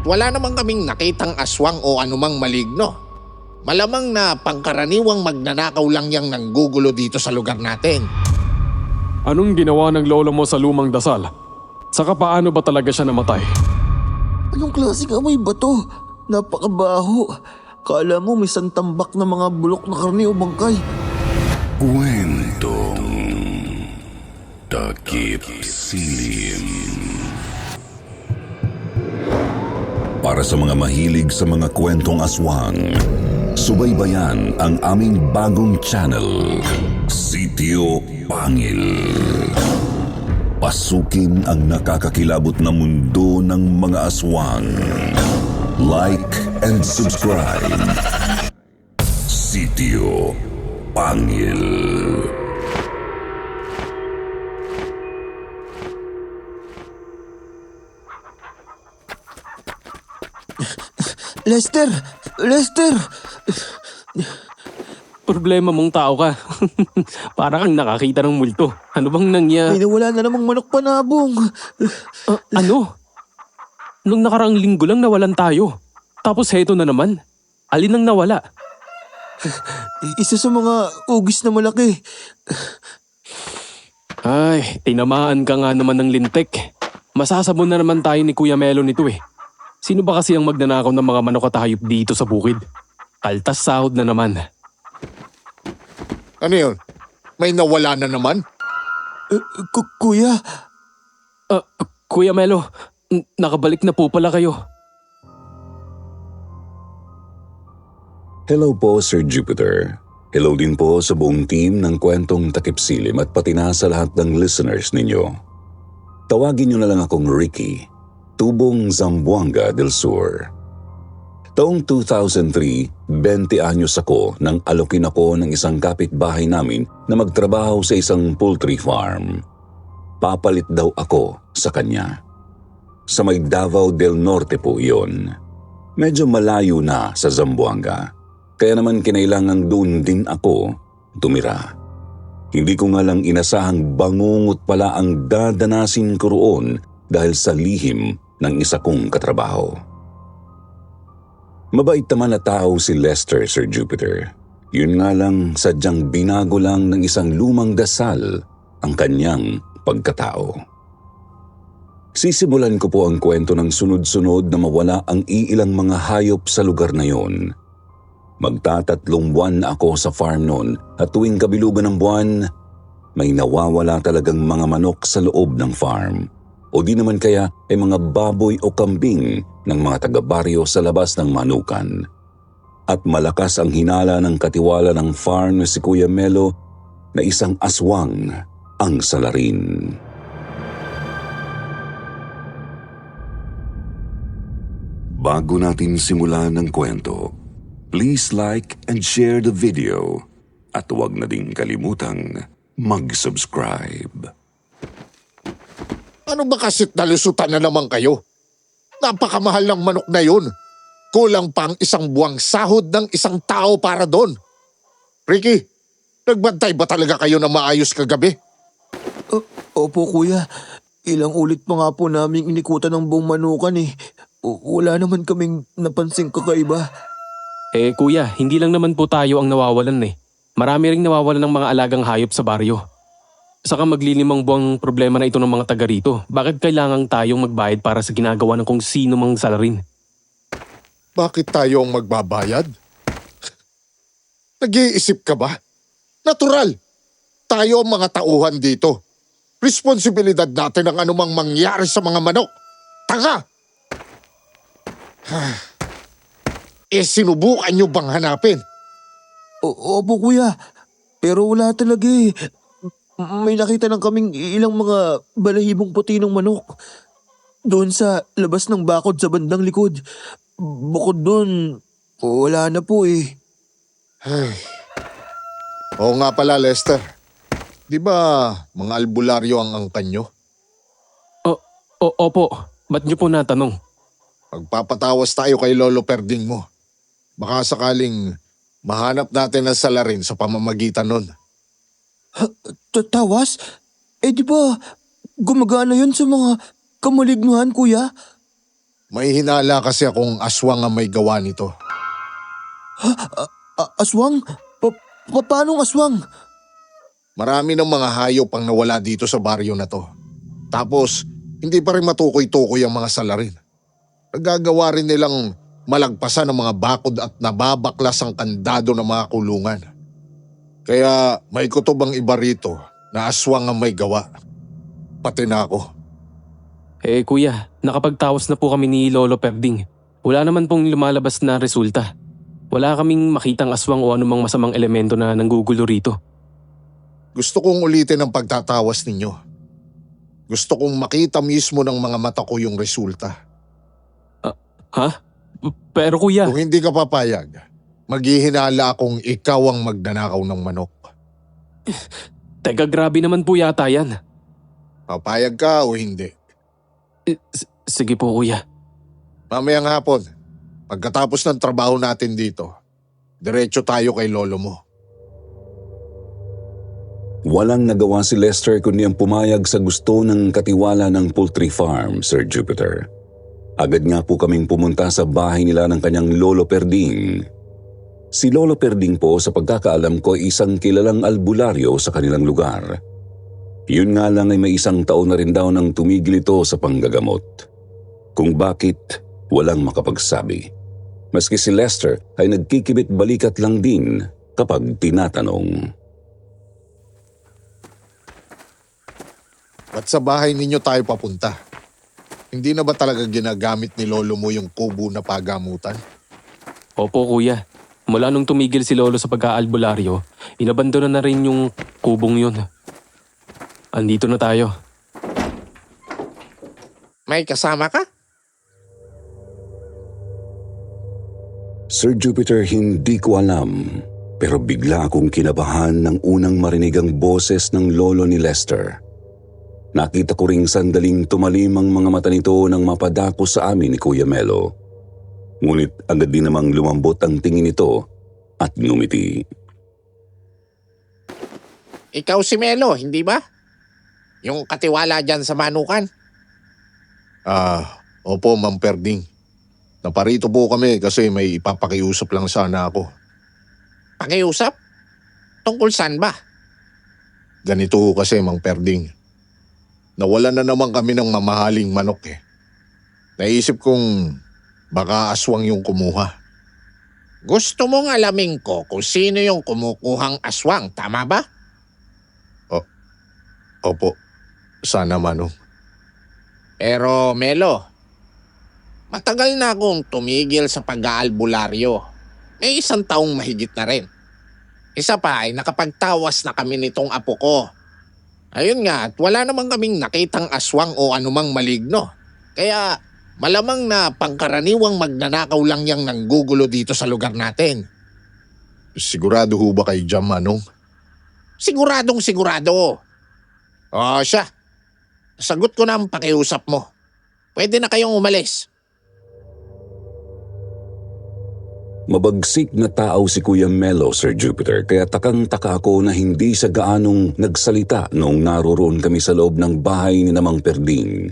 wala namang kaming nakitang aswang o anumang maligno. Malamang na pangkaraniwang magnanakaw lang yang nanggugulo dito sa lugar natin. Anong ginawa ng lolo mo sa lumang dasal? Saka paano ba talaga siya namatay? Anong klaseng amoy ba to? Napakabaho. Kala mo may santambak na mga bulok na karne o bangkay. Kwentong Takip Silim. Para sa mga mahilig sa mga kwentong aswang, subaybayan ang aming bagong channel, Sitio Pangil. Pasukin ang nakakakilabot na mundo ng mga aswang. Like and subscribe. Sitio Pangil. Lester! Lester! Problema mong tao ka. Para kang nakakita ng multo. Ano bang May nawala na namang manok panabong. ano? Nung nakaraang linggo lang nawalan tayo. Tapos heto na naman. Alin ang nawala? Isa sa mga ugis na malaki. Ay, tinamaan ka nga naman ng lintik. Masasabon na naman tayo ni Kuya Melo nito eh. Sino ba kasi ang magnanakaw ng mga manok at hayop dito sa bukid? Kaltas sahod na naman. Ano yun? May nawala na naman? Kuya, Kuya Melo, nakabalik na po pala kayo. Hello po, Sir Jupiter. Hello din po sa buong team ng Kwentong Takip Silim at pati na sa lahat ng listeners ninyo. Tawagin niyo na lang akong Ricky, Tubong Zamboanga del Sur. Taong 2003, 20 anyos ako nang alokin ako ng isang kapitbahay namin na magtrabaho sa isang poultry farm. Papalit daw ako sa kanya. Sa may Davao del Norte po iyon. Medyo malayo na sa Zamboanga. Kaya naman kinailangan doon din ako tumira. Hindi ko nga lang inasahang bangungot pala ang dadanasin ko roon dahil sa lihim ng isa kong katrabaho. Mabait naman na tao si Lester, Sir Jupiter. Yun nga lang sadyang binago lang ng isang lumang dasal ang kanyang pagkatao. Sisimulan ko po ang kwento ng sunod-sunod na mawala ang iilang mga hayop sa lugar na yon. Magtatatlong buwan na ako sa farm noon at tuwing kabilugan ng buwan, may nawawala talagang mga manok sa loob ng farm. O di naman kaya ay mga baboy o kambing ng mga taga-baryo sa labas ng manukan. At malakas ang hinala ng katiwala ng farm na si Kuya Melo na isang aswang ang salarin. Bago natin simulan ang kwento, please like and share the video at huwag na ding kalimutang mag-subscribe. Ano ba kasit nalusutan na naman kayo? Napakamahal ng manok na yun. Kulang pang isang buwang sahod ng isang tao para doon. Ricky, nagbantay ba talaga kayo na maayos kagabi? Opo kuya. Ilang ulit pa nga po namin inikutan ng buong manukan eh. Wala naman kaming napansing kakaiba. Kuya, hindi lang naman po tayo ang nawawalan eh. Marami ring nawawalan ng mga alagang hayop sa baryo. Saka maglilimang buwang problema na ito ng mga taga rito. Bakit kailangang tayong magbayad para sa ginagawa ng kung sino mang salarin? Bakit tayo ang magbabayad? Nag-iisip ka ba? Natural. Tayo ang mga tauhan dito. Responsibilidad natin ang anumang mangyari sa mga manok. Tanga! Sinubukan nyo bang hanapin? Opo kuya. Pero wala talaga eh. May nakita lang kaming ilang mga balahibong puti ng manok. Doon sa labas ng bakod sa bandang likod. Bukod doon, wala na po eh. Oo nga pala, Lester. Di ba mga albularyo ang angkan nyo? Opo, ba't niyo po natanong? Magpapatawas tayo kay Lolo Perding mo. Baka sakaling mahanap natin ang salarin sa pamamagitan nun. Tawas? Di ba gumagana yun sa mga kamalignuhan kuya? May hinala kasi akong aswang ang may gawa nito. Aswang? Paanong aswang? Marami ng mga hayop ang nawala dito sa baryo na to. Tapos, hindi pa rin matukoy-tukoy ang mga salarin. Nagagawa rin nilang malagpasan ng mga bakod at nababaklas ang kandado ng mga kulungan. Kaya may kutob ang iba rito na aswang ang may gawa. Pati na ako. Eh kuya, nakapagtawas na po kami ni Lolo Perding. Wala naman pong lumalabas na resulta. Wala kaming makitang aswang o anumang masamang elemento na nanggugulo rito. Gusto kong ulitin ang pagtatawas ninyo. Gusto kong makita mismo ng mga mata ko yung resulta. Ha? Pero kuya… Kung hindi ka papayag, maghihinala akong ikaw ang magnanakaw ng manok. Teka, grabe naman po yata yan. Papayag ka o hindi? Sige po kuya. Mamayang hapon, pagkatapos ng trabaho natin dito, diretso tayo kay lolo mo. Walang nagawa si Lester kundi ang pumayag sa gusto ng katiwala ng poultry farm, Sir Jupiter. Agad nga po kaming pumunta sa bahay nila ng kanyang Lolo Perding. Si Lolo Perding po sa pagkakaalam ko ay isang kilalang albularyo sa kanilang lugar. Yun nga lang ay may isang taon na rin daw nang tumigil ito sa panggagamot. Kung bakit, walang makapagsabi. Maski si Lester ay nagkikibit balikat lang din kapag tinatanong. Ba't sa bahay ninyo tayo papunta? Hindi na ba talaga ginagamit ni lolo mo yung kubo na pagamutan? Opo kuya. Mula nung tumigil si Lolo sa pag-aalbularyo, inabandona na rin yung kubong yun. Andito na tayo. May kasama ka? Sir Jupiter, hindi ko alam. Pero bigla akong kinabahan nang unang marinig ang boses ng lolo ni Lester. Nakita ko ring sandaling tumalim ang mga mata nito nang mapadako sa amin ni Kuya Melo. Ngunit agad din namang lumambot ang tingin nito at ngumiti. Ikaw si Melo, hindi ba? Yung katiwala dyan sa manukan. Opo, Ma'am Perding. Naparito po kami kasi may ipapakiusap lang sana ako. Pakiusap? Tungkol saan ba? Ganito ho kasi, Mang Perding. Nawalan na naman kami ng mamahaling manok eh. Naisip kong baka aswang yung kumuha. Gusto mong alamin ko kung sino yung kumukuhang aswang, tama ba? Opo, sana manong. Pero Melo, matagal na akong tumigil sa pag-aalbularyo. May 1 taong mahigit na rin. Isa pa ay nakapagtawas na kami nitong apo ko. Ayun nga, at wala namang kaming nakitang aswang o anumang maligno. Kaya malamang na pangkaraniwang magnanakaw lang yang nanggugulo dito sa lugar natin. Sigurado ho ba kayo dyan, manong? Siguradong sigurado. O siya, sagot ko na ang pakiusap mo. Pwede na kayong umalis. Mabagsik na tao si Kuya Melo, Sir Jupiter, kaya takang-taka ako na hindi sa gaanong nagsalita noong naroroon kami sa loob ng bahay ni Namang Perding.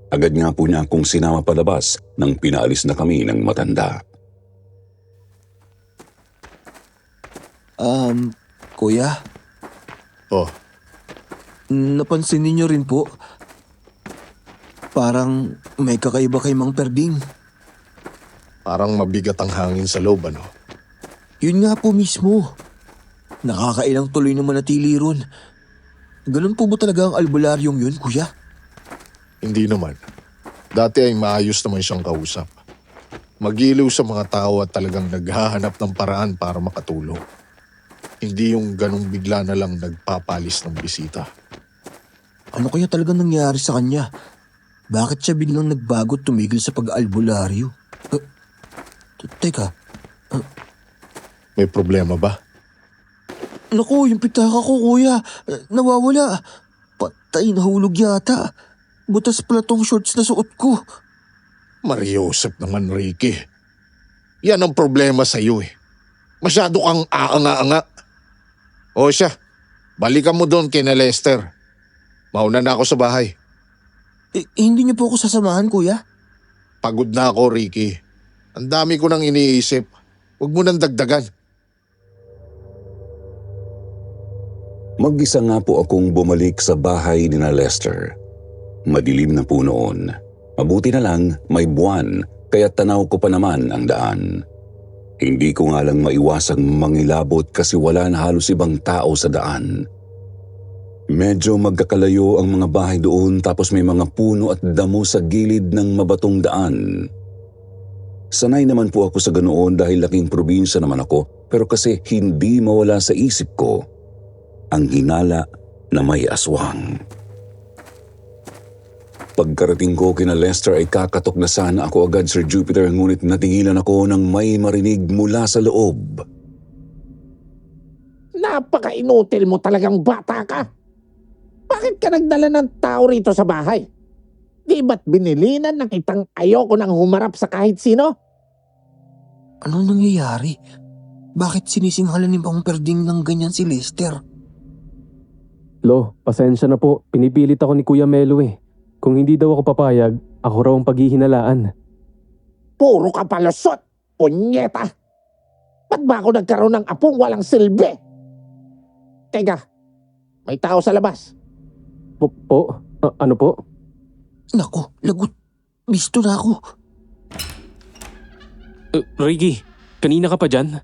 Agad nga po niya akong sinama palabas nang pinaalis na kami ng matanda. Kuya, Oh, napansin ninyo rin po, parang may kakaiba kay Mang Perding. parang mabigat ang hangin sa loob, ano? Yun nga po mismo. Nakakailang tuloy na manatili ron. Ganun po ba talaga ang albularyong yun, kuya? Hindi naman. Dati ay maayos naman siyang kausap. Magiliw sa mga tao at talagang naghahanap ng paraan para makatulong. Hindi yung ganong bigla na lang nagpapalis ng bisita. Ano kaya talagang nangyari sa kanya? Bakit siya biglang nagbago at tumigil sa pag-albularyo? Teka, May problema ba? naku, yung pitaka ko, kuya. Nawawala. Patay, nahulog yata. Butas pala tong shorts na suot ko. Mariosep naman, Ricky. Yan ang problema sa iyo eh. Masyado kang aanga-anga. O siya, balikan mo doon kina Lester. Mauna na ako sa bahay. Hindi niyo po ako sasamahan, kuya? Pagod na ako, Ricky. Ang dami ko nang iniisip. Huwag mo nang dagdagan. Mag-isa nga po akong bumalik sa bahay ni na Lester. Madilim na po noon. Mabuti na lang may buwan, kaya tanaw ko pa naman ang daan. Hindi ko nga lang maiwasang mangilabot kasi wala na halos ibang tao sa daan. Medyo magkakalayo ang mga bahay doon tapos may mga puno at damo sa gilid ng mabatong daan. Sanay naman po ako sa ganoon dahil laking probinsya naman ako, pero kasi hindi mawala sa isip ko ang hinala na may aswang. Pagkarating ko kina Lester ay kakatok na sana ako agad, Sir Jupiter, ngunit natingilan ako nang may marinig mula sa loob. Napaka-inutil mo talagang bata ka. Bakit ka nagdala ng tao rito sa bahay? Di ba't binilinan na kitang ayoko nang humarap sa kahit sino? Ano nangyayari? Bakit sinisinghalan ni Mang Perding ng ganyan si Lester? Lo, pasensya na po. Pinipilit ako ni Kuya Melo eh. Kung hindi daw ako papayag, ako raw ang paghihinalaan. Puro ka palusot, punyeta. Ba't ba ako nagkaroon ng apong walang silbi? Teka, may tao sa labas. Ano po? Nako, lagot. Bisto na ako. Ricky, kanina ka pa dyan?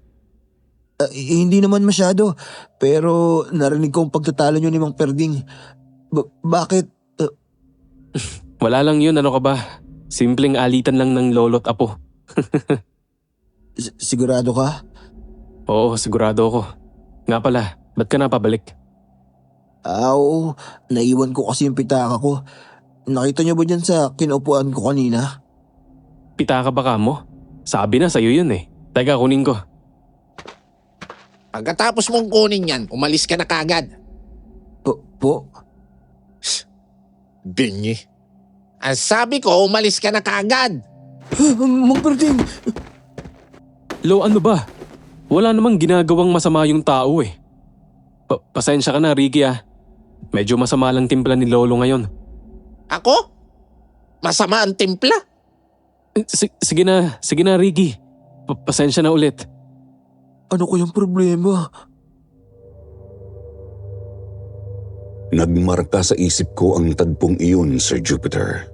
Hindi naman masyado. Pero narinig ko ang pagtatalo niyo ni Mang Perding. Bakit? Wala lang yun, ano ka ba? Simpleng alitan lang ng lolo't apo. Sigurado ka? Oo, sigurado ako. Nga pala, ba't ka na pabalik? Oo, naiwan ko kasi yung pitaka ko. Nakita niyo ba dyan sa kinaupuan ko kanina? Pitaka ba ka mo? Sabi na sa'yo yun eh. Teka, kunin ko. Pagkatapos mong kunin yan, umalis ka na kagad. Po? Bingi. Ang sabi ko, umalis ka na kagad. Mang Perding! Lo, ano ba? Wala namang ginagawang masama yung tao eh. Pasensya ka na, Ricky ah. Medyo masama lang timpla ni Lolo ngayon. Ako? Masama ang timpla? Sige na Ricky. Pasensya na ulit. Ano kayang problema? Nagmarka sa isip ko ang tagpong iyon, Sir Jupiter.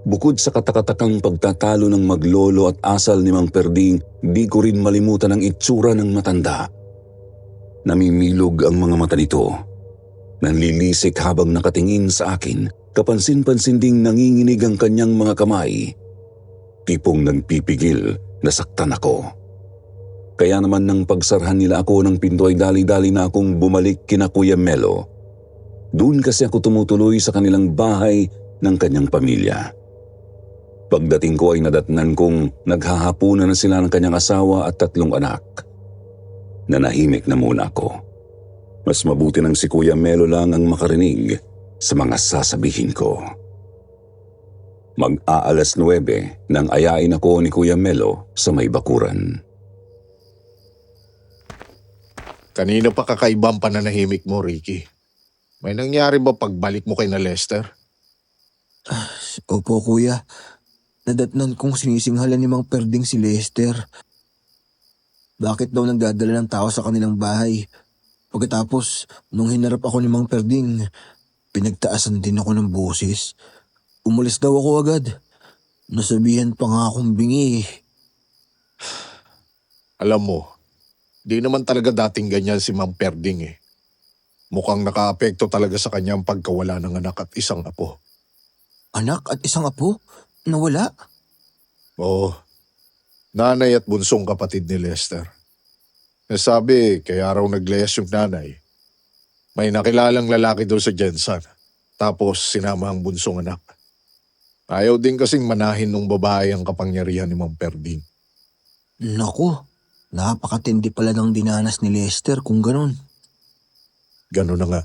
Bukod sa katakatakang pagtatalo ng maglolo at asal ni Mang Perding, di ko rin malimutan ang itsura ng matanda. Namimilog ang mga mata nito. Nanlilisik habang nakatingin sa akin, kapansin-pansin ding nanginginig ang kanyang mga kamay. Tipong nagpipigil na saktan ako. Kaya naman nang pagsarhan nila ako ng pinto ay dali-dali na akong bumalik kina Kuya Melo. Doon kasi ako tumutuloy sa kanilang bahay ng kanyang pamilya. Pagdating ko ay nadatnan kong naghahapunan na sila ng kanyang asawa at 3 anak. Nanahimik na muna ako. Mas mabuti nang si Kuya Melo lang ang makarinig sa mga sasabihin ko. Mag-aalas 9 nang ayain ako ni Kuya Melo sa may bakuran. Kanina pa kakaibang pananahimik mo, Ricky. May nangyari ba pagbalik mo kay na Lester? Opo, kuya. Nadatnan kong sinisinghalan ni Mang Perding si Lester. Bakit daw nagdadala ng tao sa kanilang bahay? Pagkatapos, nung hinarap ako ni Mang Perding, pinagtaasan din ako ng boses. Umalis daw ako agad. Nasabihan pa nga akong bingi. Alam mo, di naman talaga dating ganyan si Mang Perding eh. Mukhang nakaapekto talaga sa kanyang pagkawala ng anak at isang apo. Anak at isang apo? Nawala? Oo, nanay at bunsong kapatid ni Lester. Nasabi, kaya raw naglayas yung nanay. May nakilalang lalaki doon sa Jensan, tapos sinama ang bunsong anak. Ayaw din kasing manahin ng babae ang kapangyarihan ni Mang Perding. Naku, napakatindi pala ng dinanas ni Lester kung ganun. Gano'n na nga.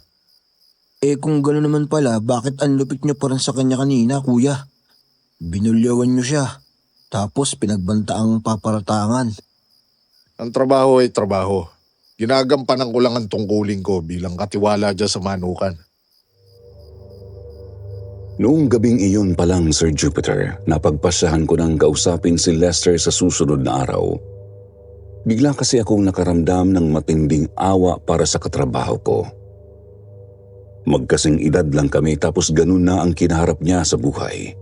Kung gano'n naman pala, bakit ang lupit niyo pa rin sa kanya kanina, kuya? Binulyawan niyo siya, tapos pinagbantaang paparatangan. Ang trabaho ay trabaho. Ginagampanan ko lang ang tungkulin ko bilang katiwala dyan sa manukan. Noong gabing iyon pa lang, Sir Jupiter, napagpasyahan ko nang kausapin si Lester sa susunod na araw. Bigla kasi akong nakaramdam ng matinding awa para sa katrabaho ko. Magkasing edad lang kami tapos ganun na ang kinaharap niya sa buhay.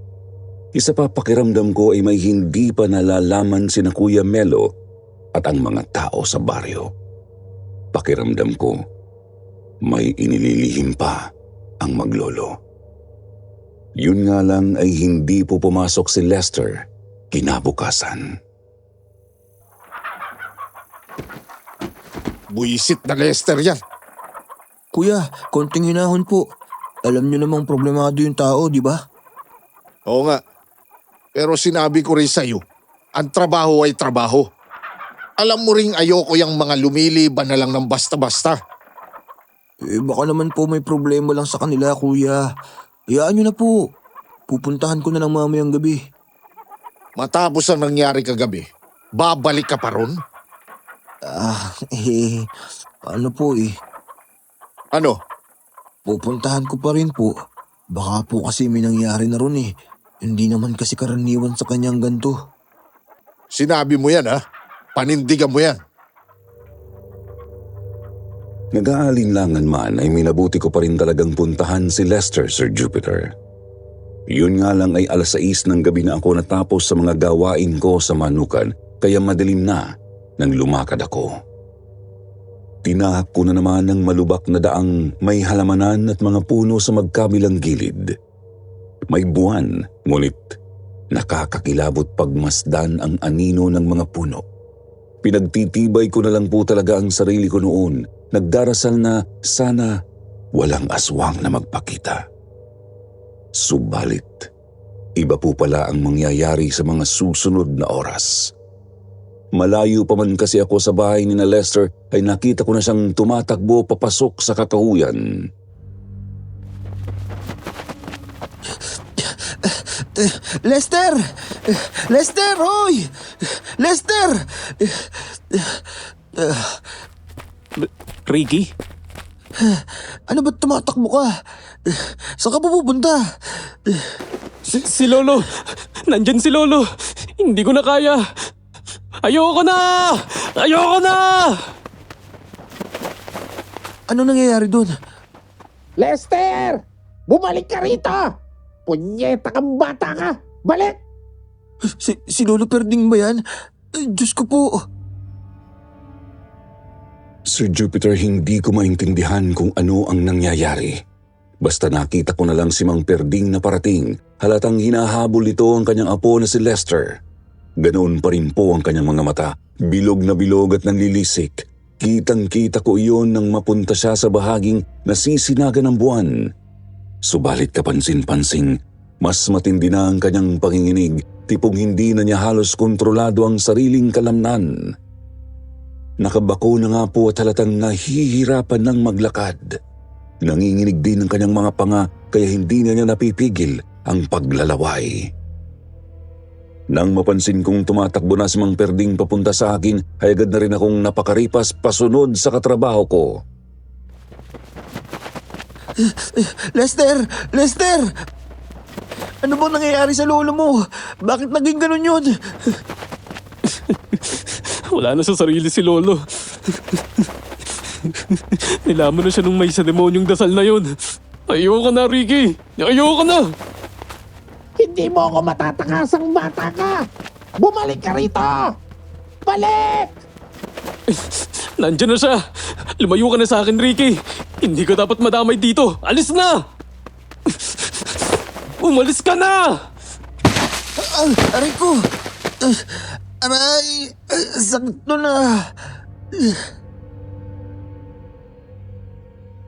Isa pa pakiramdam ko ay may hindi pa nalalaman sina Kuya Melo at ang mga tao sa baryo. Pakiramdam ko, may inililihim pa ang maglolo. Yun nga lang ay hindi po pumasok si Lester kinabukasan. Buisit na Lester yan. Kuya, konting hinahon po. Alam niyo namang problemado yung tao, di ba? Oo nga. Pero sinabi ko rin sa'yo, ang trabaho ay trabaho. Alam mo ring ayoko yung mga lumiliban na lang ng basta-basta. Baka naman po may problema lang sa kanila, kuya. Hayaan niyo na po. Pupuntahan ko na lang mamayang gabi. Matapos ang nangyari kagabi, babalik ka pa ron? Ano po Ano? Pupuntahan ko pa rin po. Baka po kasi may nangyari na ron Hindi naman kasi karaniwan sa kanyang ganto. Sinabi mo yan ha? Panindigan mo yan. Nag-aalinlangan man ay minabuti ko pa rin talagang puntahan si Lester, Sir Jupiter. Yun nga lang ay 6:00 ng gabi na ako natapos sa mga gawain ko sa Manukan, kaya madilim na nang lumakad ako. Tinahak ko na naman ang malubak na daang may halamanan at mga puno sa magkabilang gilid. May buwan, ngunit nakakakilabot pagmasdan ang anino ng mga puno. Pinagtitibay ko na lang po talaga ang sarili ko noon, nagdarasal na sana walang aswang na magpakita. Subalit, iba po pala ang mangyayari sa mga susunod na oras. Malayo pa man kasi ako sa bahay ni na Lester ay nakita ko na siyang tumatakbo papasok sa kakahuyan. Lester! Lester, hoy! Lester! Ricky? Ano ba't tumatakbo ka? Saan ka pupunta? Si Lolo! Nandyan si Lolo! Hindi ko na kaya! Ayoko na! Ayoko na! Ano nangyayari doon? Lester! Bumalik ka rito! Punyeta kang bata ka! Balik! Si Lolo Perding ba yan? Diyos ko po. Sir Jupiter, hindi ko maintindihan kung ano ang nangyayari. Basta nakita ko na lang si Mang Perding na parating, halatang hinahabol ito ang kanyang apo na si Lester. Ganoon pa rin po ang kanyang mga mata, bilog na bilog at nanlilisik. Kitang-kita ko iyon nang mapunta siya sa bahaging nasisinaga ng buwan. Subalit kapansin-pansing, mas matindi na ang kanyang panginginig, tipong hindi na niya halos kontrolado ang sariling kalamnan. Nakabako na nga po at halatang nahihirapan ng maglakad. Nanginginig din ang kanyang mga panga kaya hindi na niya napipigil ang paglalaway. Nang mapansin kong tumatakbo na si Mang Perding papunta sa akin, ay agad na rin akong napakaripas pasunod sa katrabaho ko. Lester! Lester! Ano bang nangyayari sa lolo mo? Bakit naging ganun yun? Wala na sa sarili si Lolo. Nilaman na siya nung may sa demonyong dasal na yun. Ayoko na, Ricky! Ayoko na! Hindi mo ako matatakasang bata ka! Bumalik ka rito! Balik! Nandiyan na siya! Lumayo ka na sa akin, Ricky! Hindi ka dapat madamay dito! Alis na! Umalis ka na! Aray ko! Aray! Sakit na!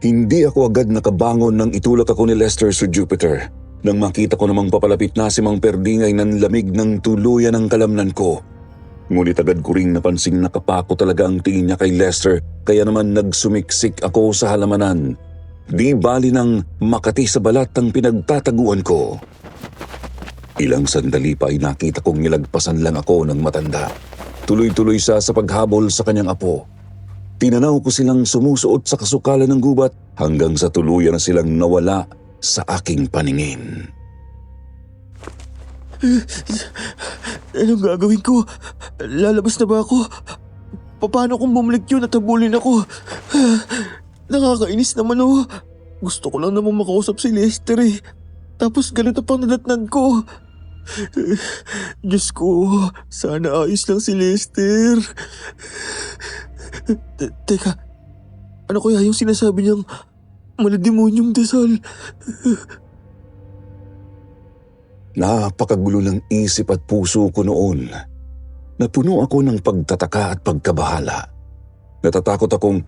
Hindi ako agad nakabangon nang itulak ako ni Lester, Sir Jupiter. Nang makita ko namang papalapit na si Mang Perding ay nanlamig ng tuluyan ang kalamnan ko. Ngunit agad ko ring napansing nakapako talaga ang tingin niya kay Lester, kaya naman nagsumiksik ako sa halamanan. Di bali nang makati sa balat ang pinagtataguan ko. Ilang sandali pa ay nakita kong nilagpasan lang ako ng matanda. Tuloy-tuloy siya sa paghabol sa kanyang apo. Tinanaw ko silang sumusuot sa kasukalan ng gubat hanggang sa tuluyan na silang nawala sa aking paningin. Anong gagawin ko? Lalabas na ba ako? Paano kung bumalik yun at habulin ako? Nakakainis naman oh. Gusto ko lang naman makausap si Lester eh. Tapos ganito pang nadatnan ko. Diyos ko, sana ayos lang si Lester. Teka, ano kaya yung sinasabi niyang malademonyong dasal? Napakagulo ng isip at puso ko noon. Napuno ako ng pagtataka at pagkabahala. Natatakot akong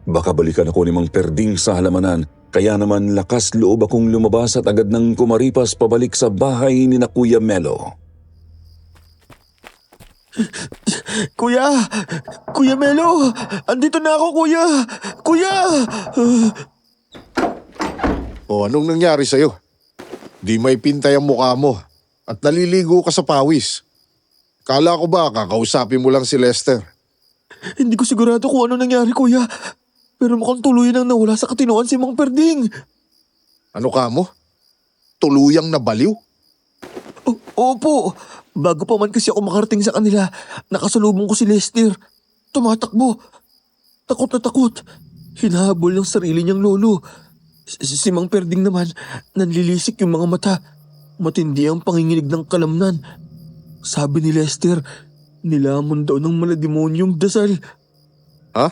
baka balikan ako ni Mang Perding sa halamanan, kaya naman lakas loob akong lumabas at agad nang kumaripas pabalik sa bahay ni na Kuya Melo. Kuya! Kuya Melo! Andito na ako, kuya! Kuya! O anong nangyari sa'yo? Di may pintay ang mukha mo at naliligo ka sa pawis. Kala ko ba kakausapin mo lang si Lester? Hindi ko sigurado kung ano nangyari, kuya. Pero mukhang tuluyan ang nawala sa katinoan si Mang Perding. Ano ka mo? Tuluyang nabaliw? Opo. Bago pa man kasi ako makarating sa kanila, nakasalubong ko si Lester. Tumatakbo. Takot na takot. Hinahabol ng sarili niyang lolo. Si Mang Perding naman, nanlilisik yung mga mata. Matindi ang panginginig ng kalamnan. Sabi ni Lester, nilamon daw ng malademonyong dasal. Ha?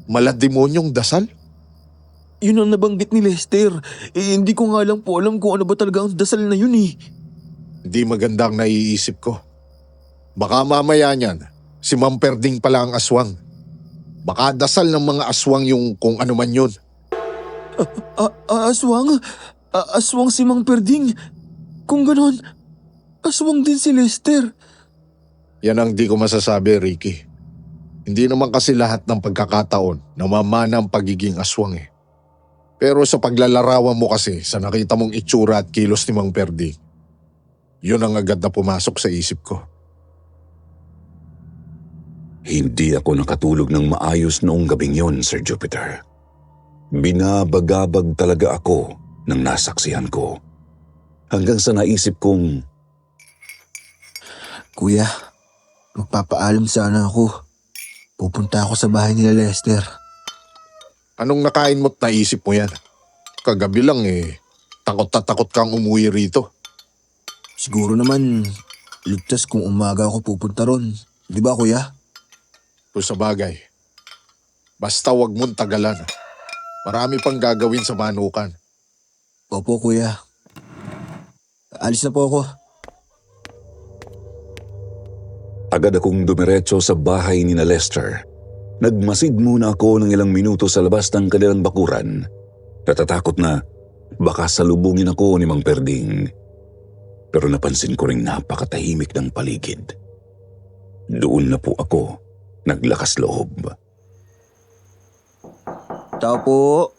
Malademonyong dasal? Yun ang nabanggit ni Lester. Hindi ko nga lang po alam kung ano ba talaga ang dasal na yun eh. Hindi maganda ang naiisip ko. Baka mamaya niyan, si Mang Perding pala ang aswang. Baka dasal ng mga aswang yung kung ano man yun. Aswang? Aswang si Mang Perding? Kung ganon, aswang din si Lester. Yan ang di ko masasabi, Ricky. Hindi naman kasi lahat ng pagkakataon namamana ang pagiging aswang eh. Pero sa paglalarawan mo kasi sa nakita mong itsura at kilos ni Mang Perding, yun ang agad na pumasok sa isip ko. Hindi ako nakatulog ng maayos noong gabing yon, Sir Jupiter. Binabagabag talaga ako ng nasaksihan ko. Hanggang sa naisip kong, Kuya, magpapaalam sana ako. Pupunta ako sa bahay nila Lester. Anong nakain mo't naisip mo yan? Kagabi lang eh, takot na takot kang umuwi rito. Siguro naman, ligtas kung umaga ako pupunta ron. Di ba, kuya? Kung sa bagay, basta wag mong tagalan. Marami pang gagawin sa manukan. Opo, kuya. Alis na po ako. agad akong dumiretso sa bahay ni na Lester. Nagmasid muna ako ng ilang minuto sa labas ng kanilang bakuran. Natatakot na baka salubungin ako ni Mang Perding. Pero napansin ko ring napakatahimik ng paligid. Doon na po ako naglakas loob. Tao po.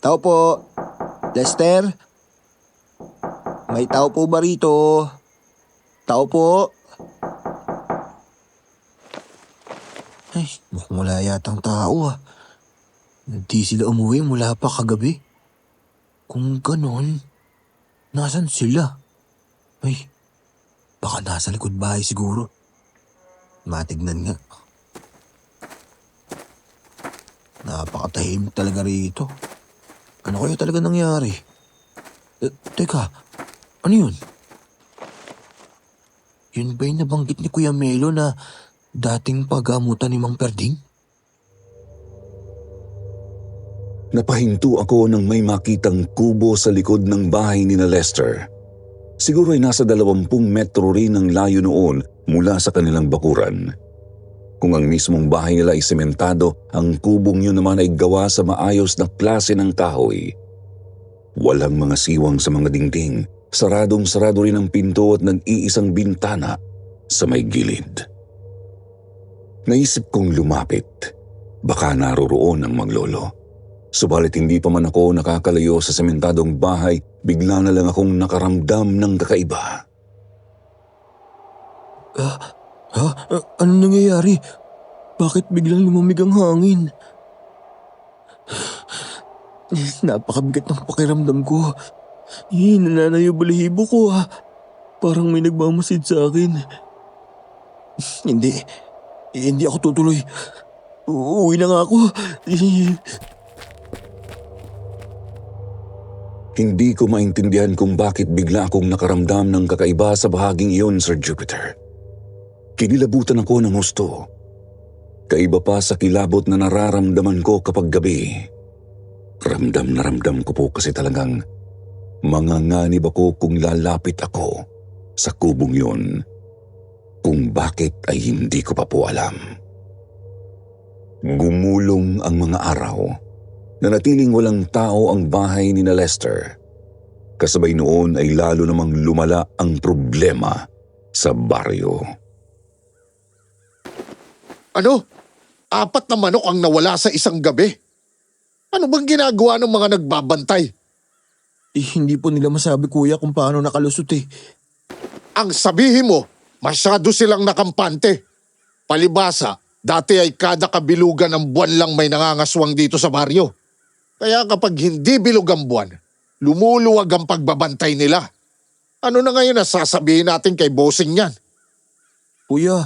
Tao po. Lester? May tao po ba rito? Tao po. Ay, mukhang wala yatang tao ah. Hindi sila umuwi mula pa kagabi. Kung ganon, nasan sila? Ay, baka nasa likod bahay siguro. Matignan nga. Napakatahimik talaga rito. Ano kaya talaga nangyari? Teka, ano yun? Yun ba yung nabanggit ni Kuya Melo na dating pagamutan ni Mang Perding? Napahinto ako nang may makitang kubo sa likod ng bahay ni na Lester. Siguro ay nasa 20 metro rin ang layo noon mula sa kanilang bakuran. Kung ang mismong bahay nila ay sementado, ang kubong yun naman ay gawa sa maayos na klase ng kahoy. Walang mga siwang sa mga dingding, saradong-sarado rin ang pinto at nag-iisang bintana sa may gilid. Naisip kong lumapit, baka naroroon ang maglolo. Subalit hindi pa man ako nakakalayo sa sementadong bahay, bigla na lang akong nakaramdam ng kakaiba. Ano nangyayari? Bakit biglang lumamig ang hangin? Napakabigat ng pakiramdam ko. Nananayo balahibo ko ah. Parang may nagmamasid sa akin. Hindi. Hindi ako tutuloy. Uuwi na nga ako. Hindi ko maintindihan kung bakit bigla akong nakaramdam ng kakaiba sa bahaging iyon, Sir Jupiter. Kinilabutan ako ng husto. Kaiba pa sa kilabot na nararamdaman ko kapag gabi. Ramdam na ramdam ko po kasi talagang manganganib ako kung lalapit ako sa kubong yun. Kung bakit ay hindi ko pa po alam. Gumulong ang mga araw. Nanatiling walang tao ang bahay ni Lester. Kasabay noon ay lalo namang lumala ang problema sa baryo. Ano? 4 na manok ang nawala sa isang gabi. Ano bang ginagawa ng mga nagbabantay? Hindi po nila masabi kuya kung paano nakalusot eh. Ang sabihin mo, masyado silang nakampante. Palibasa, dati ay kada kabilugan ng buwan lang may nangangaswang dito sa baryo. Kaya kapag hindi bilog ang buwan, lumuluwag ang pagbabantay nila. Ano na ngayon na sasabihin natin kay bossing yan? Kuya,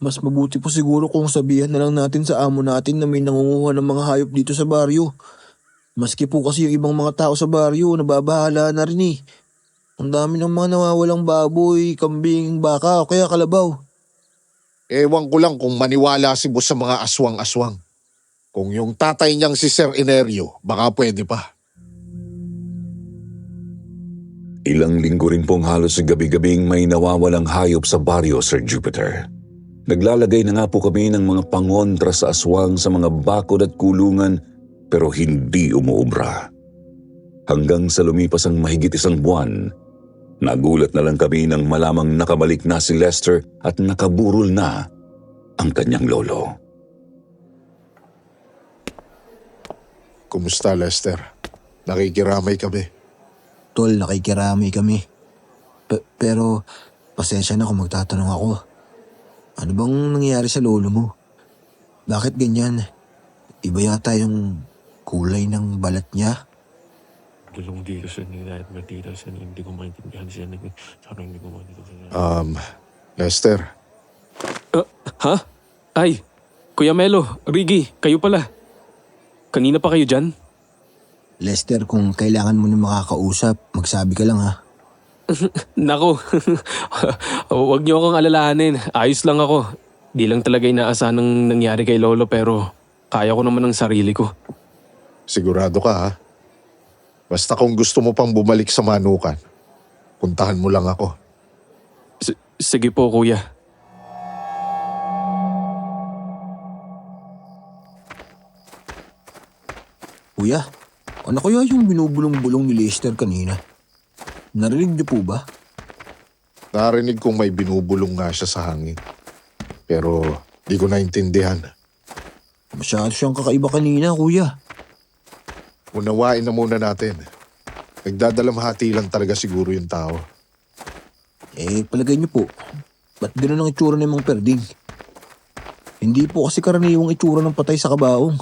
mas mabuti po siguro kung sabihan na lang natin sa amo natin na may nangunguha ng mga hayop dito sa baryo. Maski po kasi yung ibang mga tao sa baryo, nababahala na rin eh. Ang dami ng mga nawawalang baboy, kambing, baka o kaya kalabaw. Ewan ko lang kung maniwala si boss sa mga aswang-aswang. Kung yung tatay niyang si Sir Enerio, baka pwede pa. Ilang linggo rin pong halos gabi-gabing may nawawalang hayop sa baryo, Sir Jupiter. Naglalagay na nga po kami ng mga pangontra sa aswang sa mga bakod at kulungan pero hindi umuubra. Hanggang sa lumipas ang mahigit 1 buwan, nagulat na lang kami nang malamang nakabalik na si Lester at nakaburol na ang kanyang lolo. Kumusta, Lester? Nakikiramay kami. Tol, nakikiramay kami. Pero, pasensya na kung magtatanong ako. Ano bang nangyayari sa lolo mo? Bakit ganyan? Iba yata yung kulay ng balat niya. Gulong dito sa nila at matira sa hindi ko maintindihan siya. Sarang hindi ko maintindihan. Lester, Ha? Ay, Kuya Melo, Riggy, kayo pala. Kanina pa kayo dyan? Lester, kung kailangan mo na makakausap, magsabi ka lang ha. Nako, huwag niyo akong alalahanin. Ayos lang ako. Di lang talaga inaasahan ng nangyari kay Lolo pero kaya ko naman ng sarili ko. sigurado ka ha? Basta kung gusto mo pang bumalik sa manukan, puntahan mo lang ako. Sige po, Kuya. Kuya, ano kaya yung binubulong-bulong ni Lester kanina? Narinig niyo po ba? Narinig kong may binubulong nga siya sa hangin. Pero di ko naintindihan. Masyado siyang kakaiba kanina, kuya. Unawain na muna natin. Nagdadalamhati lang talaga siguro yung tao. Palagay niyo po, ba't gano'n ang itsura ng mga perding? Hindi po kasi karaniwang itsura ng patay sa kabaong.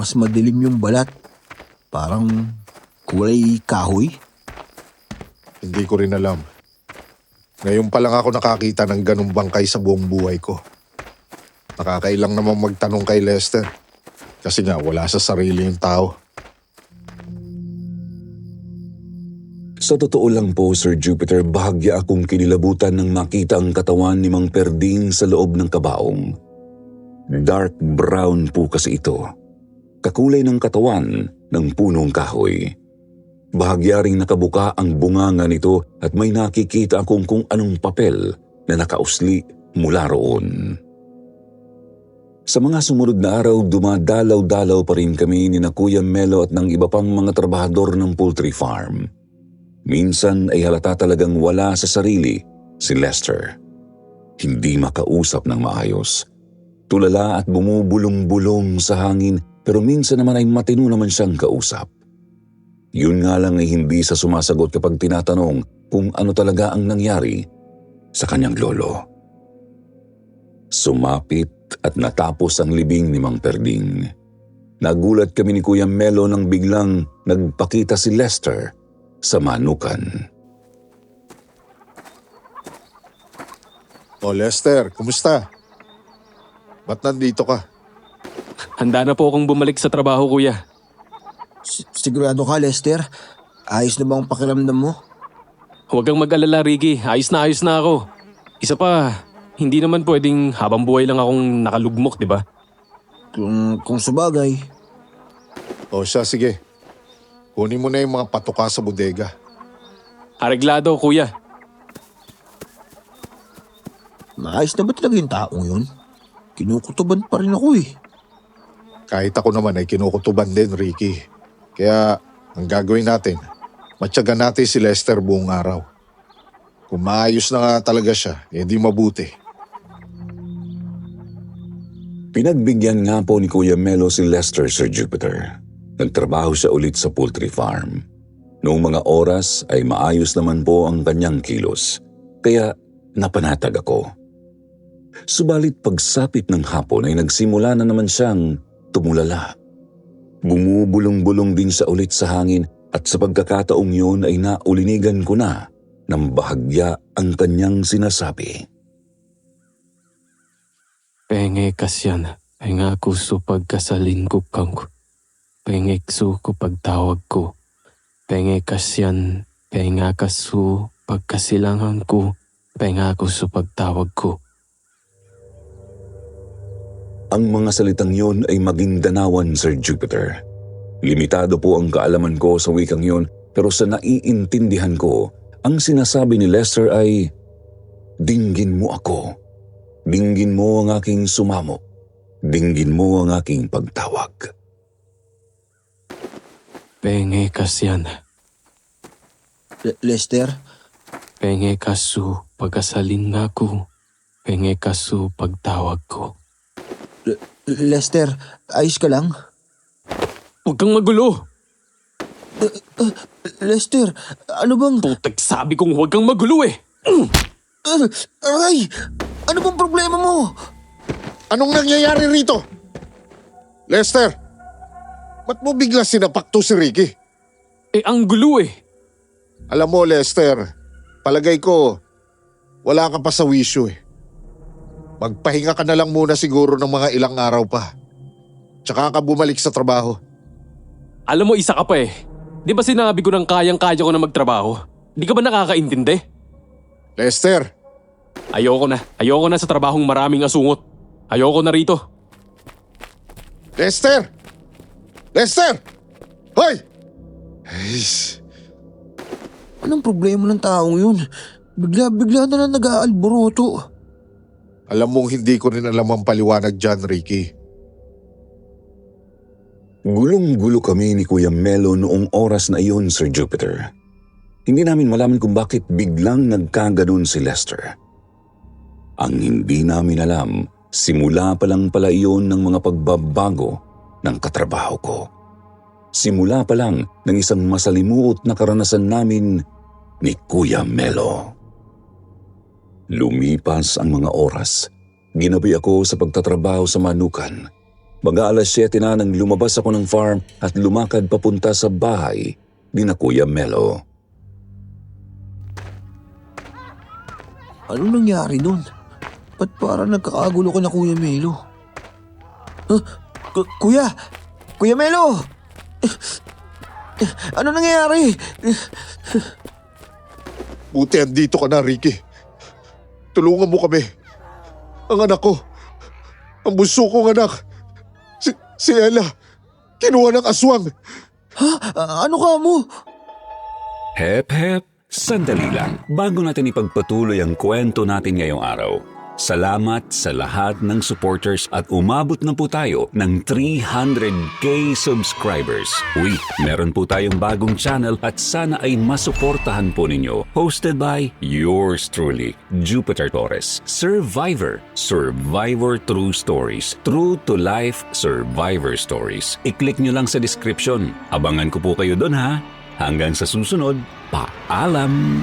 Mas madilim yung balat. Parang kulay kahoy. Hindi ko rin alam. Ngayon pa lang ako nakakita ng ganung bangkay sa buong buhay ko. Nakakailang namang magtanong kay Lester. Kasi nga wala sa sarili yung tao. Sa totoo lang po, Sir Jupiter, bahagya akong kinilabutan nang makita ang katawan ni Mang Perding sa loob ng kabaong. Dark brown po kasi ito. Kakulay ng katawan ng punong kahoy. Bahagya ring nakabuka ang bunganga nito at may nakikita akong kung anong papel na nakausli mula roon. Sa mga sumunod na araw, dumadalaw-dalaw pa rin kami ni na Kuya Melo at ng iba pang mga trabahador ng poultry farm. Minsan ay halata talagang wala sa sarili si Lester. Hindi makausap ng maayos. Tulala at bumubulong-bulong sa hangin pero minsan naman ay matino naman siyang kausap. Yun nga lang ay hindi sa sumasagot kapag tinatanong kung ano talaga ang nangyari sa kanyang lolo. Sumapit at natapos ang libing ni Mang Perding. Nagulat kami ni Kuya Melo nang biglang nagpakita si Lester sa manukan. O Lester, kumusta? Ba't nandito ka? Handa na po akong bumalik sa trabaho, kuya. Sigurado ka, Lester? Ayos na ba ang pakiramdam mo? Huwag kang mag-alala, Ricky. Ayos na ako. Isa pa, hindi naman pwedeng habang buhay lang akong nakalugmok, di ba? Kung sabagay. O siya, sige. Kunin mo na yung mga patuka sa bodega. Areglado, kuya. Maayos na ba talaga yung taong yun? Kinukutuban pa rin ako eh. Kahit ako naman ay kinukutuban din, Ricky. Kaya ang gagawin natin, matyagan natin si Lester buong araw. Kung maayos na nga talaga siya, di mabuti. Pinagbigyan nga po ni Kuya Melo si Lester, Sir Jupiter. Nagtrabaho siya ulit sa poultry farm. Noong mga oras ay maayos naman po ang kanyang kilos, kaya napanatag ako. Subalit pagsapit ng hapon ay nagsimula na naman siyang tumulala. Bumubulong-bulong din siya ulit sa hangin at sa pagkakataong yun ay naulinigan ko na ng bahagya ang kanyang sinasabi. Penge kasyan, penga kuso pagkasalin ko kang penge su ko pagtawag ko. Penge kasyan, penga kasu pagkasilangan ko, penga kuso pagtawag ko. Ang mga salitang yon ay Magindanawan, Sir Jupiter. Limitado po ang kaalaman ko sa wikang yon, pero sa naiintindihan ko, ang sinasabi ni Lester ay, "Dinggin mo ako. Dinggin mo ang aking sumamo. Dinggin mo ang aking pagtawag." Penge kasyan, Lester? penge kasu pagkasalin nga ko, penge kasu pagtawag ko. Lester, ayos ka lang? Huwag kang magulo! Lester, ano bang... Putek, sabi kong huwag kang magulo eh! Aray! Ano bang problema mo? Anong nangyayari rito? Lester, ba't mo bigla sinapak to si Ricky? Eh, ang gulo eh! Alam mo, Lester, palagay ko, wala ka pa sa wisyo eh. Magpahinga ka na lang muna siguro ng mga ilang araw pa. Tsaka ka bumalik sa trabaho. Alam mo, isa ka pa eh. Di ba sinabi ko nang kayang-kaya ko na magtrabaho? Di ka ba nakakaintindi? Lester, Ayoko na sa trabahong maraming asungot. Ayoko na rito. Lester! Lester! Hoy! Aish. Anong problema ng taong yun? Bigla na lang nag-aalboroto. Alam mong hindi ko rin alam ang paliwanag dyan, Ricky. Gulong-gulo kami ni Kuya Melo noong oras na iyon, Sir Jupiter. Hindi namin malaman kung bakit biglang nagkaganon si Lester. Ang hindi namin alam, simula pa lang pala iyon ng mga pagbabago ng katrabaho ko. Simula pa lang ng isang masalimuot na karanasan namin ni Kuya Melo. Lumipas ang mga oras. Ginabi ako sa pagtatrabaho sa manukan. Mag-aalas 7 na nang lumabas ako ng farm at lumakad papunta sa bahay ni na Kuya Melo. Anong nangyari nun? Ba't parang nagkakagulo ka na, Kuya Melo? Kuya! Kuya Melo! Ano nangyayari? Buti andito ka na, Ricky. Tulungan mo kami. Ang anak ko. Ang bunso kong anak. Si Ella. Kinuha ng aswang. Ha? Ano ka mo? Hep, sandali lang. Bago natin ipagpatuloy ang kwento natin ngayong araw, salamat sa lahat ng supporters at umabot na po tayo ng 300k subscribers. Uy, meron po tayong bagong channel at sana ay masuportahan po ninyo. Hosted by yours truly, Jupiter Torres. Survivor True Stories. True to life survivor stories. I-click nyo lang sa description. Abangan ko po kayo doon ha. Hanggang sa susunod, paalam!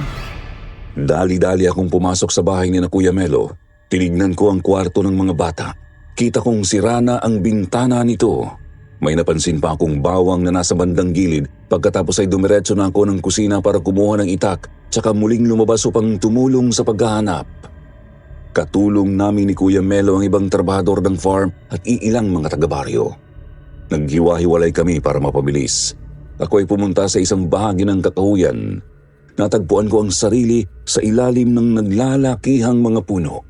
Dali-dali akong pumasok sa bahay ni na Kuya Melo. Tinignan ko ang kwarto ng mga bata. Kita kong sira na ang bintana nito. May napansin pa akong bawang na nasa bandang gilid. Pagkatapos ay dumiretso na ako ng kusina para kumuha ng itak, tsaka muling lumabas upang tumulong sa paghahanap. Katulong namin ni Kuya Melo ang ibang trabahador ng farm at iilang mga taga-baryo. Naghiwa-hiwalay kami para mapabilis. Ako ay pumunta sa isang bahagi ng kakahuyan. Natagpuan ko ang sarili sa ilalim ng naglalakihang mga puno.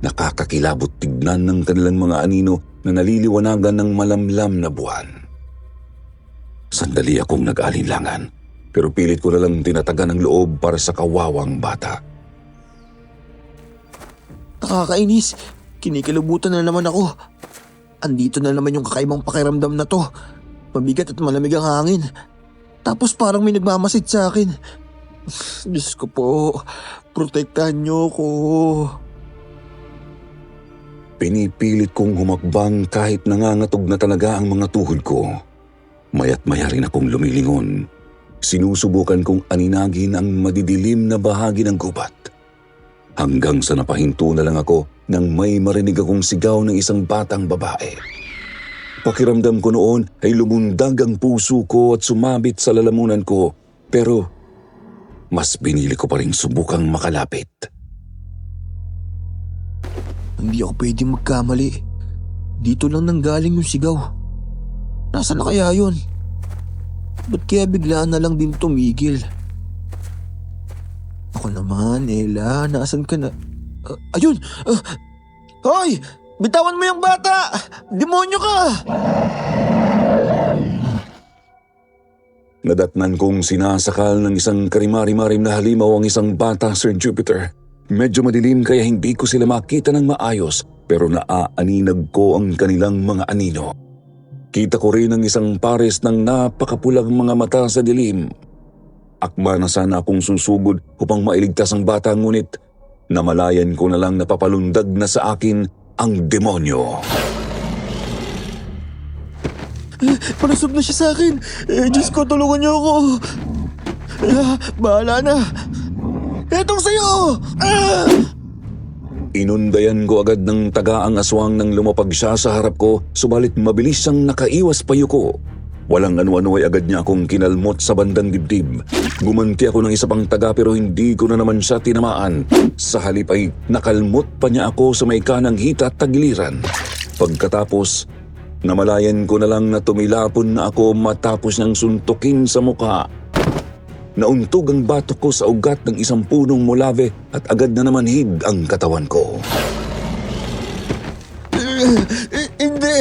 Nakakakilabot tignan ng kanilang mga anino na naliliwanagan ng malamlam na buwan. Sandali akong nag-alinlangan, pero pilit ko na lang tinatagan ang loob para sa kawawang bata. Nakakainis. Kinikilabutan na naman ako. Andito na naman yung kakaibang pakiramdam na to. Mabigat at malamig ang hangin. Tapos parang may nagmamasid sa akin. Diyos ko po, protektahan niyo ko. Pinipilit kong humakbang kahit nangangatog na talaga ang mga tuhod ko. Maya't maya rin akong lumilingon. Sinusubukan kong aninagin ang madidilim na bahagi ng gubat. Hanggang sa napahinto na lang ako nang may marinig akong sigaw ng isang batang babae. Pakiramdam ko noon ay lumundag ang puso ko at sumabit sa lalamunan ko, pero mas binili ko pa rin subukang makalapit. Hindi ako pwedeng magkamali. Dito lang nanggaling yung sigaw. Nasaan na kaya yun? Ba't kaya biglaan na lang din tumigil? Ako naman, Ella, nasan ka na? Ayun! Hoy! Bitawan mo yung bata! Demonyo ka! Nadatnan kong sinasakal ng isang karimari-marim na halimaw ang isang bata, Sir Jupiter. Medyo madilim kaya hindi ko sila makita ng maayos, pero naaaninag ko ang kanilang mga anino. Kita ko rin ang isang pares ng napakapulang mga mata sa dilim. Akma na sana akong susugod upang mailigtas ang bata, ngunit namalayan ko na lang napapalundag na sa akin ang demonyo. Panusog na siya sa akin! Diyos ko, tulungan niyo ako! Bahala na! Etong sa'yo! Inundayan ko agad ng taga ang aswang nang lumapag siya sa harap ko, subalit mabilis siyang nakaiwas payuko. Walang ano-ano ay agad niya akong kinalmot sa bandang dibdib. Gumanti ako ng isa pang taga pero hindi ko na naman siya tinamaan. Sa halip ay nakalmot pa niya ako sa may kanang hita at tagiliran. Pagkatapos, namalayan ko na lang na tumilapon na ako matapos niyang suntukin sa mukha. Nauntog ang batok ko sa ugat ng isang punong molave at agad na namanhid ang katawan ko. Hindi!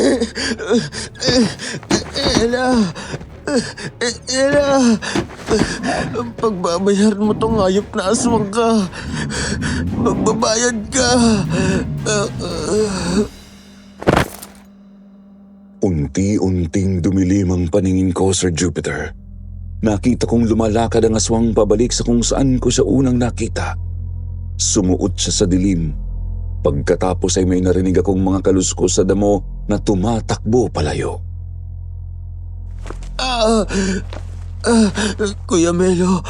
Ella! Ella! Pagbabayaran mo tong hayop na aswang ka. Magbabayad ka. Unti-unting dumilim ang paningin ko, Sir Jupiter. Nakita kong lumalakad ang aswang pabalik sa kung saan ko siya unang nakita. Sumuot siya sa dilim. Pagkatapos ay may narinig akong mga kaluskos sa damo na tumatakbo palayo. Kuya Melo,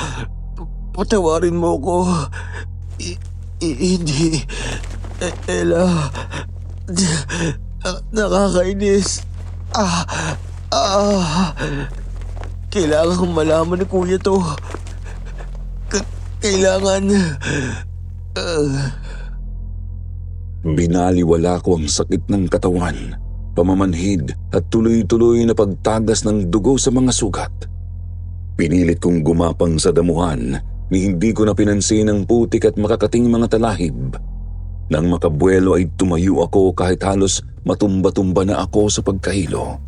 patawarin mo ko. Hindi. Ella, nakakainis. Kailangan kong malaman ni Kuya to. Kailangan. Binaliwala ko ang sakit ng katawan, pamamanhid at tuloy-tuloy na pagtagas ng dugo sa mga sugat. Pinilit kong gumapang sa damuhan ni hindi ko na pinansin ang putik at makakating mga talahib. Nang makabuelo ay tumayo ako kahit halos matumba-tumba na ako sa pagkahilo.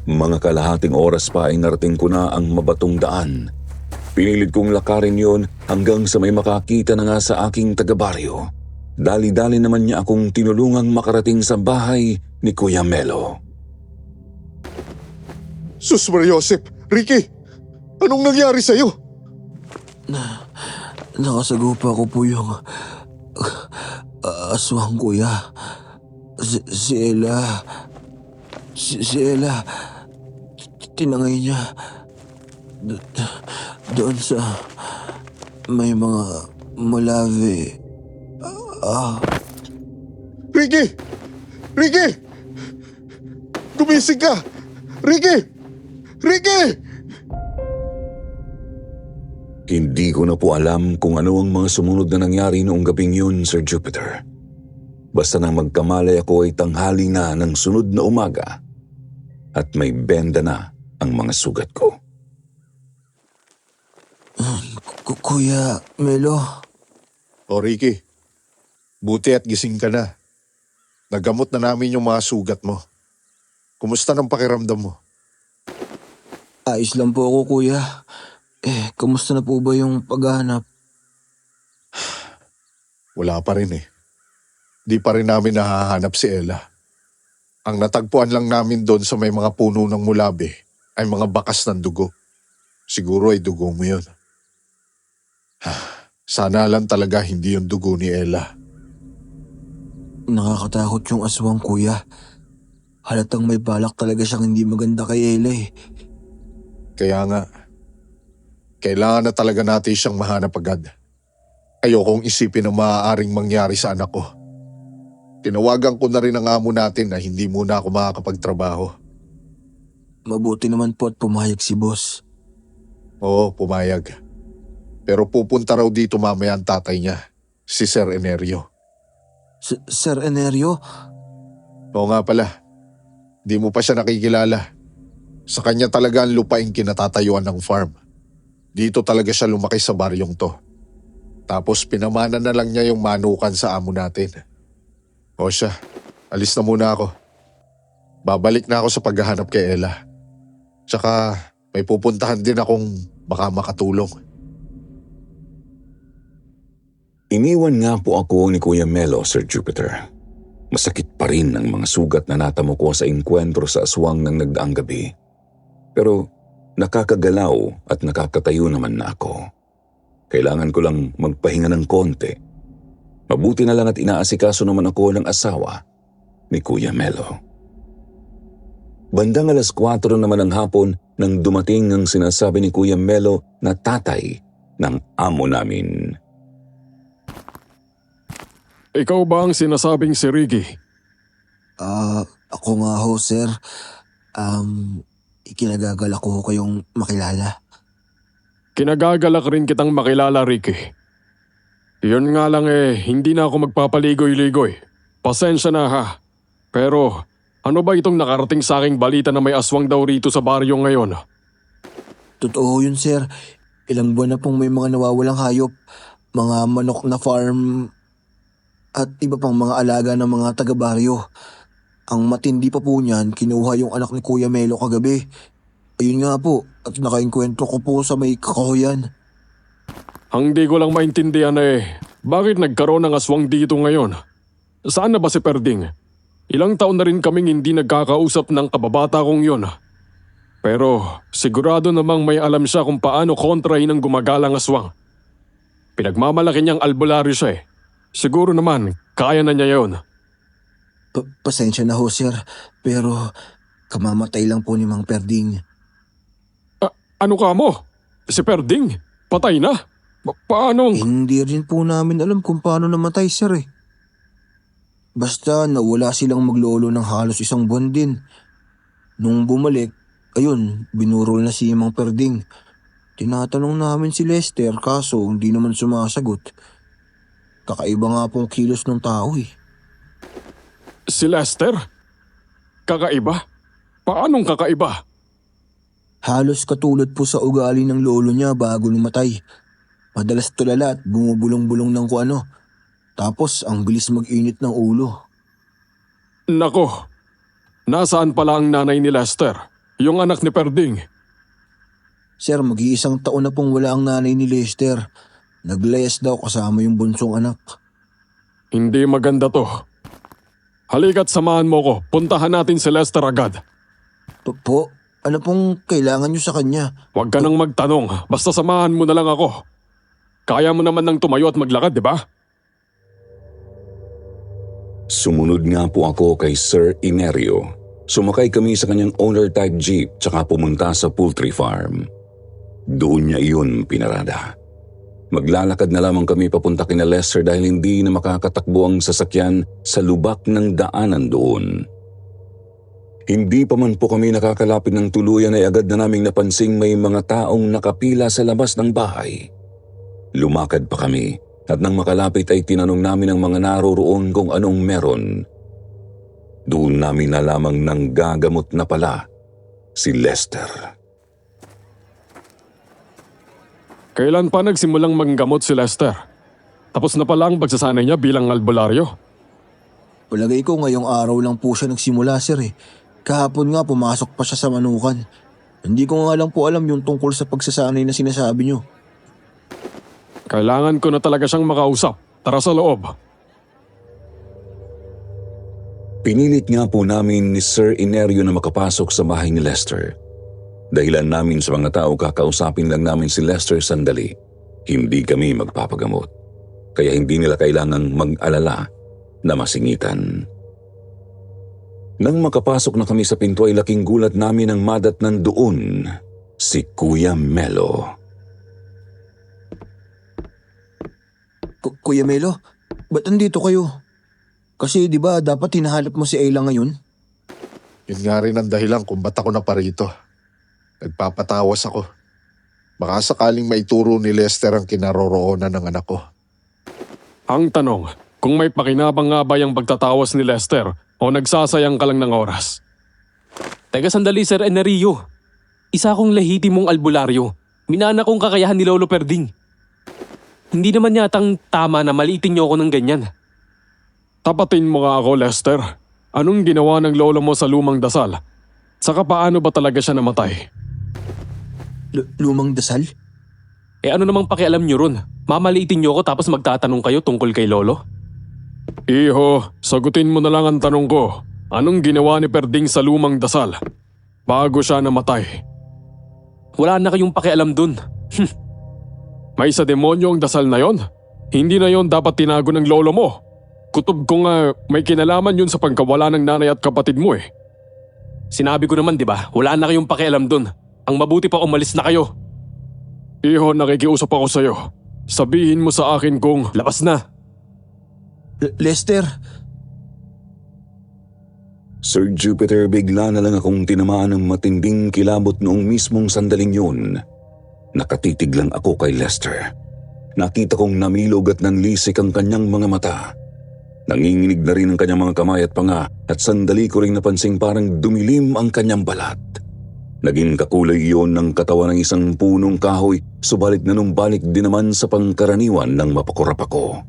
Mga kalahating oras pa ay narating ko na ang mabatong daan. Pinilit kong lakarin yon hanggang sa may makakita na nga sa aking taga-baryo. Dali-dali naman niya akong tinulungang makarating sa bahay ni Kuya Melo. Sus Maria Josep, Ricky, anong nangyari sa'yo? Nakasagupa ko po yung aswang, Kuya. Si Ella. Si Ella. Tinangay niya. Doon sa may mga malave. Ricky! Ricky! Gumising ka! Ricky! Ricky! Hindi ko na po alam kung ano ang mga sumunod na nangyari noong gabing yun, Sir Jupiter. Basta nang magkamalay ako ay tanghali na ng sunod na umaga at may benda na ang mga sugat ko. Kuya Melo, O Ricky, buti at gising ka na. Nagamot na namin yung mga sugat mo. Kumusta ng pakiramdam mo? ayos lang po ako kuya. Kamusta na po ba yung paghahanap? Wala pa rin eh. Di pa rin namin nahahanap si Ella. Ang natagpuan lang namin doon sa may mga puno ng mulabi ay mga bakas ng dugo. Siguro ay dugo mo yun. Sana lang talaga hindi yung dugo ni Ella. Nakakatakot yung aswang kuya. Halatang may balak talaga siyang hindi maganda kay Ella eh. Kaya nga, kailangan na talaga natin siyang mahanap agad. Ayokong isipin ang maaaring mangyari sa anak ko. Tinawagan ko na rin ang amo natin na hindi muna ako makakapagtrabaho. Mabuti naman po at pumayag si boss. Oo, pumayag. Pero pupunta raw dito mamaya ang tatay niya, si Sir Enerio. Sir Enerio? Oo nga pala, di mo pa siya nakikilala. Sa kanya talaga ang lupaing kinatatayuan ng farm. Dito talaga siya lumaki sa baryong to. Tapos pinamana na lang niya yung manukan sa amo natin. O siya, alis na muna ako. Babalik na ako sa paghahanap kay Ella. Tsaka may pupuntahan din akong baka makatulong. Iniwan nga po ako ni Kuya Melo, Sir Jupiter. Masakit pa rin ang mga sugat na natamo ko sa engkwentro sa aswang ng nagdaang gabi. Pero nakakagalaw at nakakatayo naman na ako. Kailangan ko lang magpahinga ng konti. Mabuti na lang at inaasikaso naman ako ng asawa ni Kuya Melo. Bandang 4:00 naman ng hapon nang dumating ang sinasabi ni Kuya Melo na tatay ng amo namin. Ikaw ba ang sinasabing si Ricky? Ako nga ho sir. Ikinagagalak ko kayong makilala. Kinagagalak rin kitang makilala, Ricky. Yun nga lang hindi na ako magpapaligoy-ligoy. Pasensya na ha. Pero ano ba itong nakarating sa aking balita na may aswang daw rito sa baryo ngayon? Totoo yun sir. Ilang buwan na pong may mga nawawalang hayop. Mga manok na farm at iba pang mga alaga ng mga taga-baryo. Ang matindi pa po niyan, kinuha yung anak ni Kuya Melo kagabi. Ayun nga po, at nakainkwentro ko po sa may kakahuyan. Ang di ko lang maintindihan bakit nagkaroon ng aswang dito ngayon? Saan na ba si Perding? Ilang taon na rin kaming hindi nagkakausap ng kababata kong yun. Pero sigurado namang may alam siya kung paano kontrahin ang gumagalang aswang. Pinagmamalaki niyang albularyo siya Siguro naman, kaya na niya yun. Pasensya na ho sir, pero kamamatay lang po ni Mang Perding. Ano ka mo? Si Perding? Patay na? Paano? Hindi rin po namin alam kung paano namatay sir eh. Basta nawala silang maglolo ng halos 1 buwan din. Nung bumalik, ayun, binurol na si Mang Perding. Tinatanong namin si Lester kaso hindi naman sumasagot. Kakaiba nga pong kilos ng tao eh. Si Lester? Kakaiba? Paanong kakaiba? Halos katulad po sa ugali ng lolo niya bago lumatay. Madalas tulala at bumubulong-bulong ng kung ano. Tapos ang bilis mag-init ng ulo. Nako, nasaan pala ang nanay ni Lester? Yung anak ni Perding? Sir, mag-iisang taon na pong wala ang nanay ni Lester. Naglayas daw kasama yung bunsong anak. Hindi maganda to. Halika't samahan mo ko. Puntahan natin si Lester agad. Po, ano pong kailangan niyo sa kanya? Huwag ka nang magtanong. Basta samahan mo na lang ako. Kaya mo naman nang tumayo at maglakad, di ba? Sumunod nga po ako kay Sir Enerio. Sumakay kami sa kanyang owner-type jeep tsaka pumunta sa poultry farm. Doon niya iyon pinarada. Maglalakad na lamang kami papunta kina Lester dahil hindi na makakatakbo ang sasakyan sa lubak ng daanan doon. Hindi pa man po kami nakakalapit ng tuluyan ay agad na naming napansing may mga taong nakapila sa labas ng bahay. Lumakad pa kami at nang makalapit ay tinanong namin ang mga naroroon kung anong meron. Doon namin nalamang nang gagamot na pala si Lester. Kailan pa nagsimulang manggamot si Lester? Tapos na pala ang pagsasanay niya bilang albularyo. Palagay ko ngayong araw lang po siya nagsimula, sir eh. Kahapon nga pumasok pa siya sa manukan. Hindi ko nga lang po alam yung tungkol sa pagsasanay na sinasabi niyo. Kailangan ko na talaga siyang makausap. Tara sa loob. Pinilit nga po namin ni Sir Inerio na makapasok sa bahay ni Lester. Dahilan namin sa mga tao kakausapin lang namin si Lester sandali. Hindi kami magpapagamot. Kaya hindi nila kailangang mag-alala na masingitan. Nang makapasok na kami sa pinto ay laking gulat namin ang madatnan doon si Kuya Melo. Kuya Melo, ba't andito kayo? Kasi di ba dapat hinahanap mo si Ayla ngayon? Yun nga rin ang dahilan kung ba't ako naparito. Nagpapatawas ako. Baka sakaling maituro ni Lester ang kinaroroonan ng anak ko. Ang tanong, kung may pakinabang nga ba yung pagtatawas ni Lester o nagsasayang ka lang ng oras? Teka sandali, Sir Enerio. Isa akong lehitimong albularyo. Minana kong kakayahan ni Lolo Perding. Hindi naman yatang tama na maliitin niyo ako ng ganyan. Tapatin mo nga ako, Lester. Anong ginawa ng lolo mo sa lumang dasal? Saka paano ba talaga siya namatay? Lumang dasal? Eh ano namang pakialam niyo ron? Mamaliitin niyo ako tapos magtatanong kayo tungkol kay lolo? Iho, sagutin mo na lang ang tanong ko. Anong ginawa ni Perding sa lumang dasal bago siya namatay? Wala na kayong pakialam dun. May sa demonyo ang dasal na yon? Hindi na yon dapat tinago ng lolo mo. Kutob ko nga may kinalaman yun sa pagkawala ng nanay at kapatid mo eh. Sinabi ko naman, di ba? Wala na kayong pakialam dun. Ang mabuti pa umalis na kayo. Iho, nakikiusap ako sa'yo. Sabihin mo sa akin kung labas na. Lester, Sir Jupiter, bigla na lang akong tinamaan ng matinding kilabot noong mismong sandaling yun. Nakatitig lang ako kay Lester. Nakita kong namilog at nanlisik ang kanyang mga mata. Nanginginig na rin ang kanyang mga kamay at panga at sandali ko ring napansing parang dumilim ang kanyang balat. Naging kakulay iyon ng katawan ng isang punong kahoy, subalit nanumbalik din naman sa pangkaraniwan ng mapakurap ako.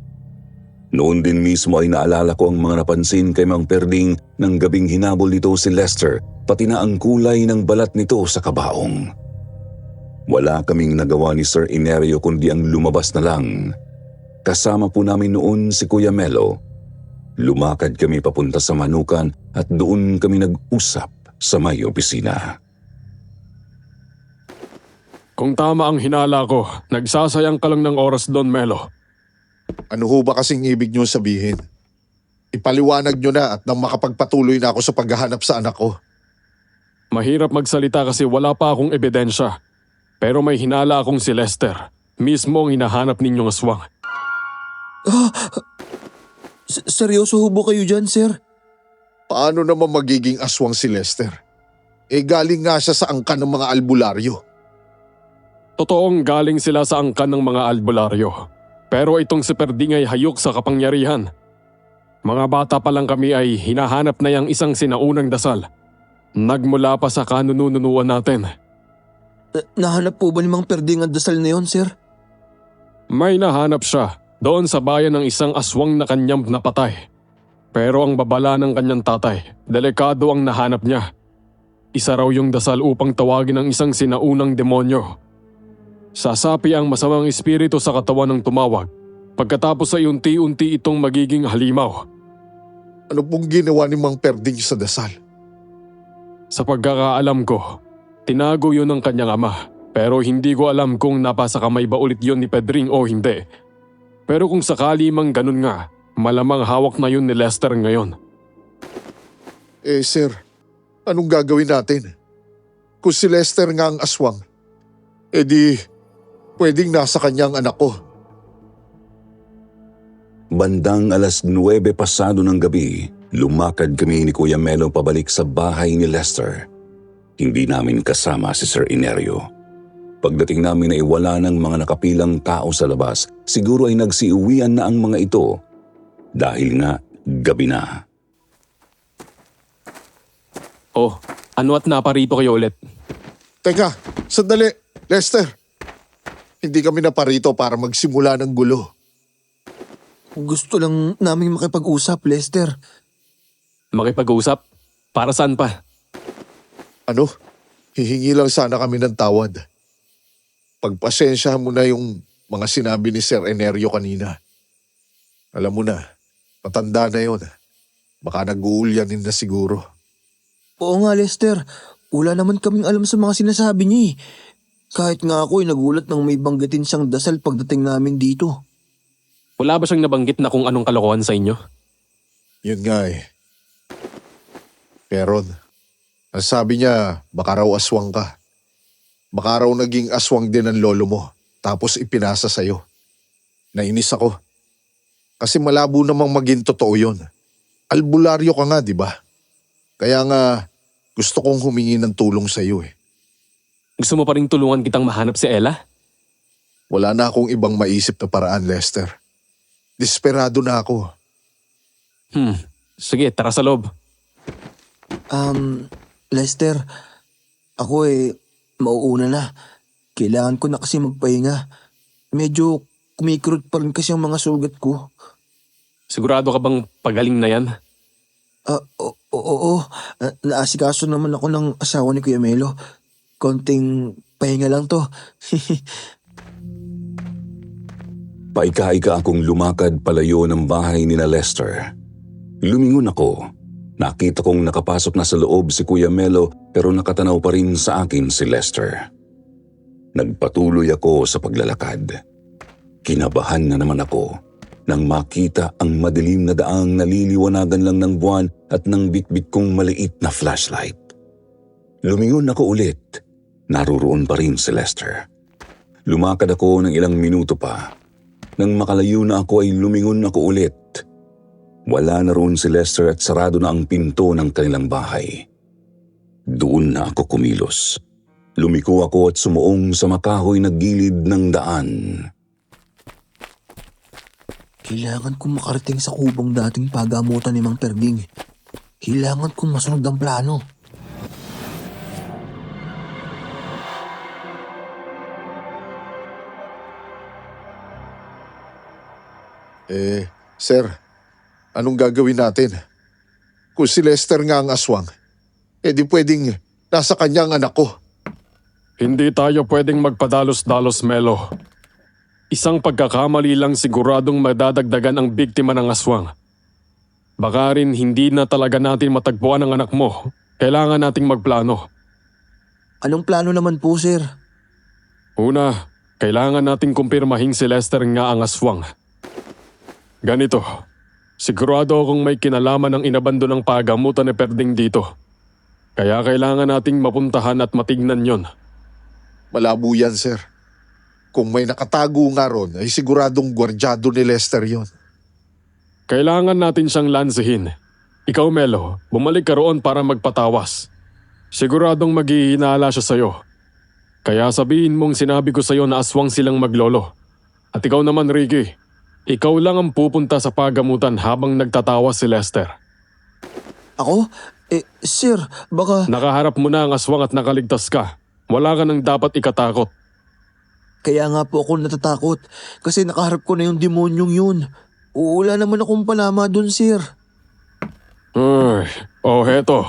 Noon din mismo ay naalala ko ang mga napansin kay Mang Perding ng gabing hinabol nito si Lester, pati na ang kulay ng balat nito sa kabaong. Wala kaming nagawa ni Sir Inerio kundi ang lumabas na lang. Kasama po namin noon si Kuya Melo. Lumakad kami papunta sa manukan at doon kami nag-usap sa may opisina. Kung tama ang hinala ko, nagsasayang ka lang ng oras doon, Melo. Ano ho ba kasing ibig niyo sabihin? Ipaliwanag niyo na at nang makapagpatuloy na ako sa paghahanap sa anak ko. Mahirap magsalita kasi wala pa akong ebidensya. Pero may hinala akong si Lester. Mismo ang hinahanap ninyong aswang. seryoso ho ba kayo dyan, sir? Paano naman magiging aswang si Lester? Eh galing nga siya sa angkan ng mga albularyo. Totoong galing sila sa angkan ng mga albularyo. Pero itong si Perding ay hayok sa kapangyarihan. Mga bata pa lang kami ay hinahanap na yang isang sinaunang dasal. Nagmula pa sa kanununuan natin. Nahanap po ba ni Mang Perding ang dasal na yon, sir? May nahanap siya doon sa bayan ng isang aswang na kanyang napatay. Pero ang babala ng kanyang tatay, delikado ang nahanap niya. Isa raw yung dasal upang tawagin ang isang sinaunang demonyo. Sasapi ang masamang espiritu sa katawan ng tumawag. Pagkatapos ay unti-unti itong magiging halimaw. Ano pong ginawa ni Mang Perding sa dasal? Sa pagkakaalam ko, tinago yun ng kanyang ama. Pero hindi ko alam kung napasa kamay ba ulit yun ni Pedring o hindi. Pero kung sakali mang ganun nga, malamang hawak na yun ni Lester ngayon. Eh sir, anong gagawin natin? Kung si Lester nga ang aswang, di pwedeng nasa kanyang anak ko. Bandang 9:00 pasado ng gabi, lumakad kami ni Kuya Melo pabalik sa bahay ni Lester. Hindi namin kasama si Sir Inerio. Pagdating namin ay wala ng mga nakapilang tao sa labas. Siguro ay nagsiuwian na ang mga ito dahil nga gabi na. Oh, ano at naparito kayo ulit? Teka, sandali. Lester, hindi kami naparito para magsimula ng gulo. Gusto lang namin makipag-usap, Lester. Makipag-usap? Para saan pa? Ano? Hihingi lang sana kami ng tawad. Pagpasensyahan mo na yung mga sinabi ni Sir Enerio kanina. Alam mo na, matanda na yon. Baka nag-uulyanin na siguro. Oo nga, Lester. Wala naman kaming alam sa mga sinasabi niya eh. Kahit nga ako ay nagulat nang may banggitin siyang dasal pagdating namin dito. Wala ba siyang nabanggit na kung anong kalokohan sa inyo? Yun nga eh. Pero, ang sabi niya, baka raw aswang ka. Baka raw naging aswang din ang lolo mo, tapos ipinasa sa'yo. Nainis ako. Kasi malabo namang maging totoo yun. Albularyo ka nga, di ba? Kaya nga, gusto kong humingi ng tulong sa'yo eh. Gusto mo pa rin tulungan kitang mahanap si Ella? Wala na akong ibang maisip na paraan, Lester. Desperado na ako. Sige, tara sa loob. Lester, ako mauuna na. Kailangan ko na kasi magpahinga. Medyo kumikirot pa rin kasi ang mga sugat ko. Sigurado ka bang pagaling na yan? Oo. Naasikaso naman ako ng asawa ni Kuya Melo. Konting pahinga lang to. Paika-ika akong lumakad palayo ng bahay ni na Lester. Lumingon ako. Nakita kong nakapasok na sa loob si Kuya Melo pero nakatanaw pa rin sa akin si Lester. Nagpatuloy ako sa paglalakad. Kinabahan na naman ako nang makita ang madilim na daang naliliwanagan lang ng buwan at ng bitbit kong maliit na flashlight. Lumingon ako ulit. Naruroon pa rin si Lester. Lumakad ako ng ilang minuto pa. Nang makalayo na ako ay lumingon ako ulit. Wala na roon si Lester at sarado na ang pinto ng kanilang bahay. Doon na ako kumilos. Lumiko ako at sumuong sa makahoy na gilid ng daan. Kailangan kong makarating sa kubong dating pagamutan ni Mang Perding. Kailangan kong masunod ang plano. Sir, anong gagawin natin? Kung si Lester nga ang aswang, di pwedeng nasa kanya ang anak ko. Hindi tayo pwedeng magpadalos-dalos, Melo. Isang pagkakamali lang siguradong madadagdagan ang biktima ng aswang. Baka rin hindi na talaga natin matagpuan ang anak mo. Kailangan nating magplano. Anong plano naman po, sir? Una, kailangan nating kumpirmahin si Lester nga ang aswang. Ganito, sigurado akong may kinalaman ang inabando ng pagamutan ni Perding dito. Kaya kailangan nating mapuntahan at matignan yon. Malabo yan, sir. Kung may nakatago nga ron, ay siguradong gwardyado ni Lester yon. Kailangan natin siyang lansihin. Ikaw, Melo, bumalik ka roon para magpatawas. Siguradong maghihinala siya sa'yo. Kaya sabihin mong sinabi ko sa'yo na aswang silang maglolo. At ikaw naman, Ricky, ikaw lang ang pupunta sa pagamutan habang nagtatawa si Lester. Ako? Sir, baka... Nakaharap mo na ang aswang at nakaligtas ka. Wala ka nang dapat ikatakot. Kaya nga po ako natatakot kasi nakaharap ko na yung demonyong yun. Wala naman akong panama dun, sir. Heto.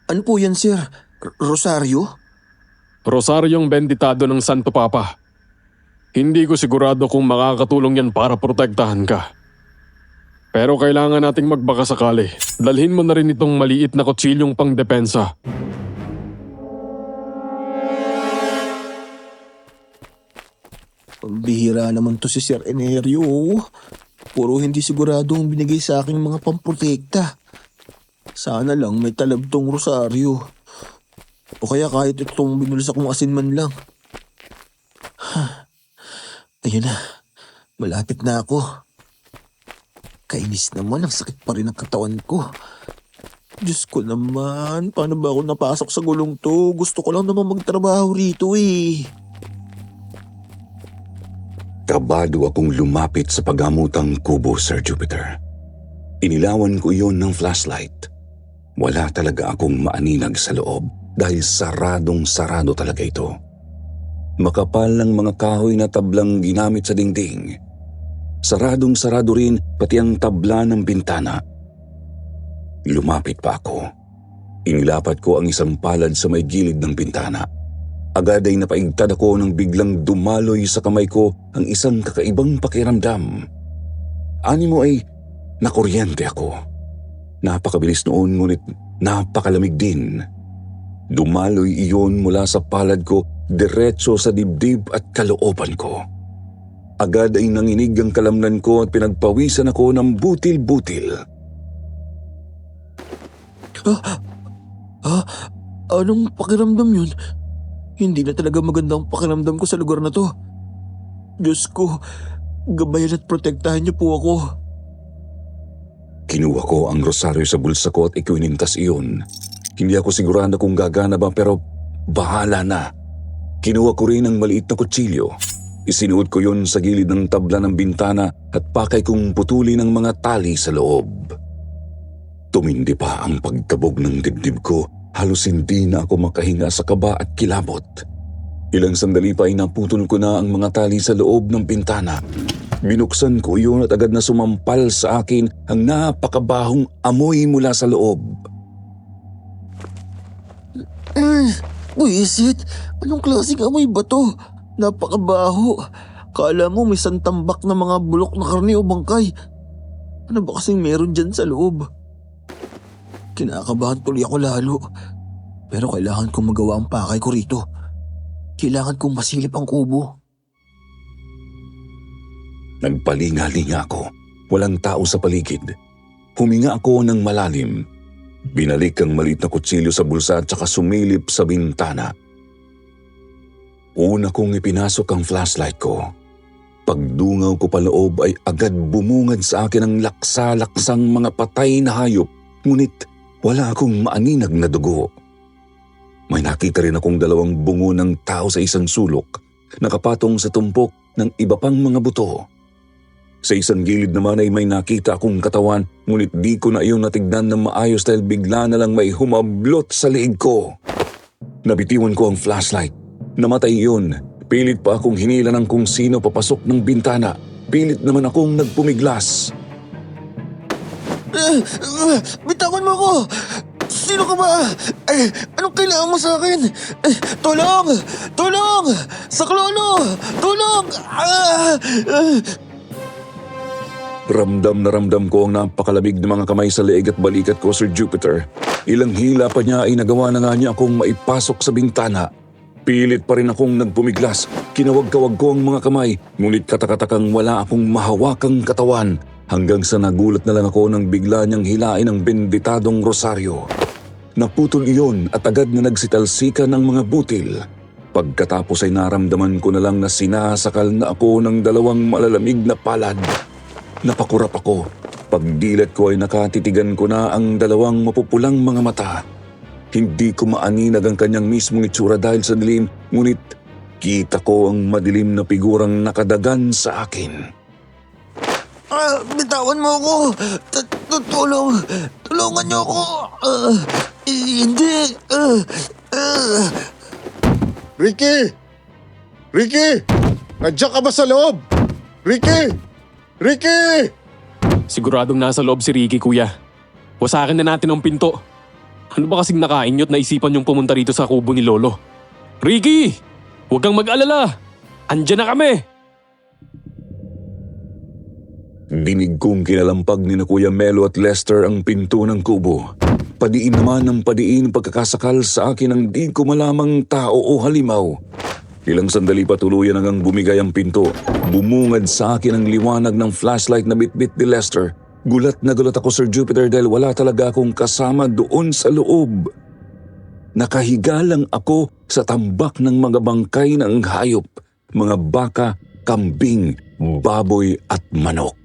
Ano po yan, sir? Rosario? Rosaryong benditado ng Santo Papa. Hindi ko sigurado kung makakatulong yan para protektahan ka. Pero kailangan nating magbakasakali. Dalhin mo na rin itong maliit na kutsilyong pangdepensa. Bihira naman to si Sir Enerio. Puro hindi siguradong binigay sa aking mga pamprotekta. Sana lang may talab tong Rosario. O kaya kahit itong binulis akong asin man lang. Ayun na, malapit na ako. Kainis naman, ang sakit pa rin ang katawan ko. Diyos ko naman, paano ba ako napasok sa gulong to? Gusto ko lang naman magtrabaho rito eh. Kabado akong lumapit sa paggamutang kubo, Sir Jupiter. Inilawan ko iyon ng flashlight. Wala talaga akong maaninag sa loob dahil saradong-sarado talaga ito. Makapal ng mga kahoy na tablang ginamit sa dingding. Saradong-sarado rin pati ang tabla ng bintana. Lumapit pa ako. Inilapat ko ang isang palad sa may gilid ng bintana. Agad ay napaigtad ako nang biglang dumaloy sa kamay ko ang isang kakaibang pakiramdam. Animo ay nakuryente ako. Napakabilis noon ngunit napakalamig din. Dumaloy iyon mula sa palad ko diretso sa dibdib at kalooban ko. Agad ay nanginig ang kalamnan ko at pinagpawisan ako ng butil-butil. Anong pakiramdam yun? Hindi na talaga magandang pakiramdam ko sa lugar na to. Diyos ko, gabayan at protektahan niyo po ako. Kinuha ko ang rosaryo sa bulsa ko at ikinintas iyon. Hindi ako sigurado kung gagana ba pero bahala na. Kinuha ko rin ang maliit na kutsilyo. Isinuot ko yun sa gilid ng tabla ng bintana at pakay kong putulin ang mga tali sa loob. Tumindi pa ang pagkabog ng dibdib ko. Halos hindi na ako makahinga sa kaba at kilabot. Ilang sandali pa ay naputol ko na ang mga tali sa loob ng bintana. Binuksan ko iyon at agad na sumampal sa akin ang napakabahong amoy mula sa loob. Buisit, anong klaseng amoy ba to? Napakabaho. Kala mo may santambak na mga bulok na karne o bangkay. Ano ba kasing meron dyan sa loob? Kinakabahan tuloy ako lalo. Pero kailangan kong magawa ang pakay ko rito. Kailangan kong masilip ang kubo. Nagpalinga-linga ako. Walang tao sa paligid. Huminga ako ng malalim. Binalik ang maliit na kutsilyo sa bulsa at saka sumilip sa bintana. Una kong ipinasok ang flashlight ko. Pagdungaw ko pa loob ay agad bumungad sa akin ang laksa-laksang mga patay na hayop. Ngunit wala akong maaninag na dugo. May nakita rin akong dalawang bungo ng tao sa isang sulok, nakapatong sa tumpok ng iba pang mga buto. Sa isang gilid naman ay may nakita akong katawan, ngunit di ko na iyon natignan ng maayos dahil bigla na lang may humablot sa liig ko. Nabitiwan ko ang flashlight. Namatay iyon. Pilit pa akong hinila ng kung sino papasok ng bintana. Pilit naman akong nagpumiglas. Bitawan mo ako! Sino ka ba? Anong kailangan mo sa akin? Tulong! Tulong! Saklolo! Tulong! Ramdam na ramdam ko ang napakalamig ng mga kamay sa leeg at balikat ko, Sir Jupiter. Ilang hila pa niya ay nagawa na nga niya akong maipasok sa bintana. Pilit pa rin akong nagpumiglas. Kinawag-kawag ko ang mga kamay, ngunit katakatakang wala akong mahawakang katawan. Hanggang sa nagulat na lang ako nang bigla niyang hilain ang benditadong rosaryo. Naputol iyon at agad na nagsitalsika ng mga butil. Pagkatapos ay naramdaman ko na lang na sinasakal na ako ng dalawang malalamig na palad. Napakurap ako. Pagdilat ko ay nakatitigan ko na ang dalawang mapupulang mga mata. Hindi ko maaninag ang kanyang mismong itsura dahil sa dilim, ngunit kita ko ang madilim na figurang nakadagan sa akin. Bitawan mo ako! Tulungan niyo ako! Hindi! Ricky! Ricky! Nandiyan ka ba sa loob? Ricky! Ricky! Siguradong nasa loob si Ricky, kuya. Wasakin na natin ang pinto. Ano ba kasing nakainyot na isipan yung pumunta rito sa kubo ni Lolo? Ricky! Huwag kang mag-alala! Andyan na kami! Dinig kong kinalampag ni na Kuya Melo at Lester ang pinto ng kubo. Padiin naman ng padiin pagkakasakal sa akin ng di ko malamang tao o halimaw. Ilang sandali pa tuluyan hanggang bumigay ang pinto. Bumungad sa akin ang liwanag ng flashlight na bitbit ni Lester. Gulat na gulat ako, Sir Jupiter, dahil wala talaga akong kasama doon sa loob. Nakahiga lang ako sa tambak ng mga bangkay ng hayop, mga baka, kambing, baboy at manok.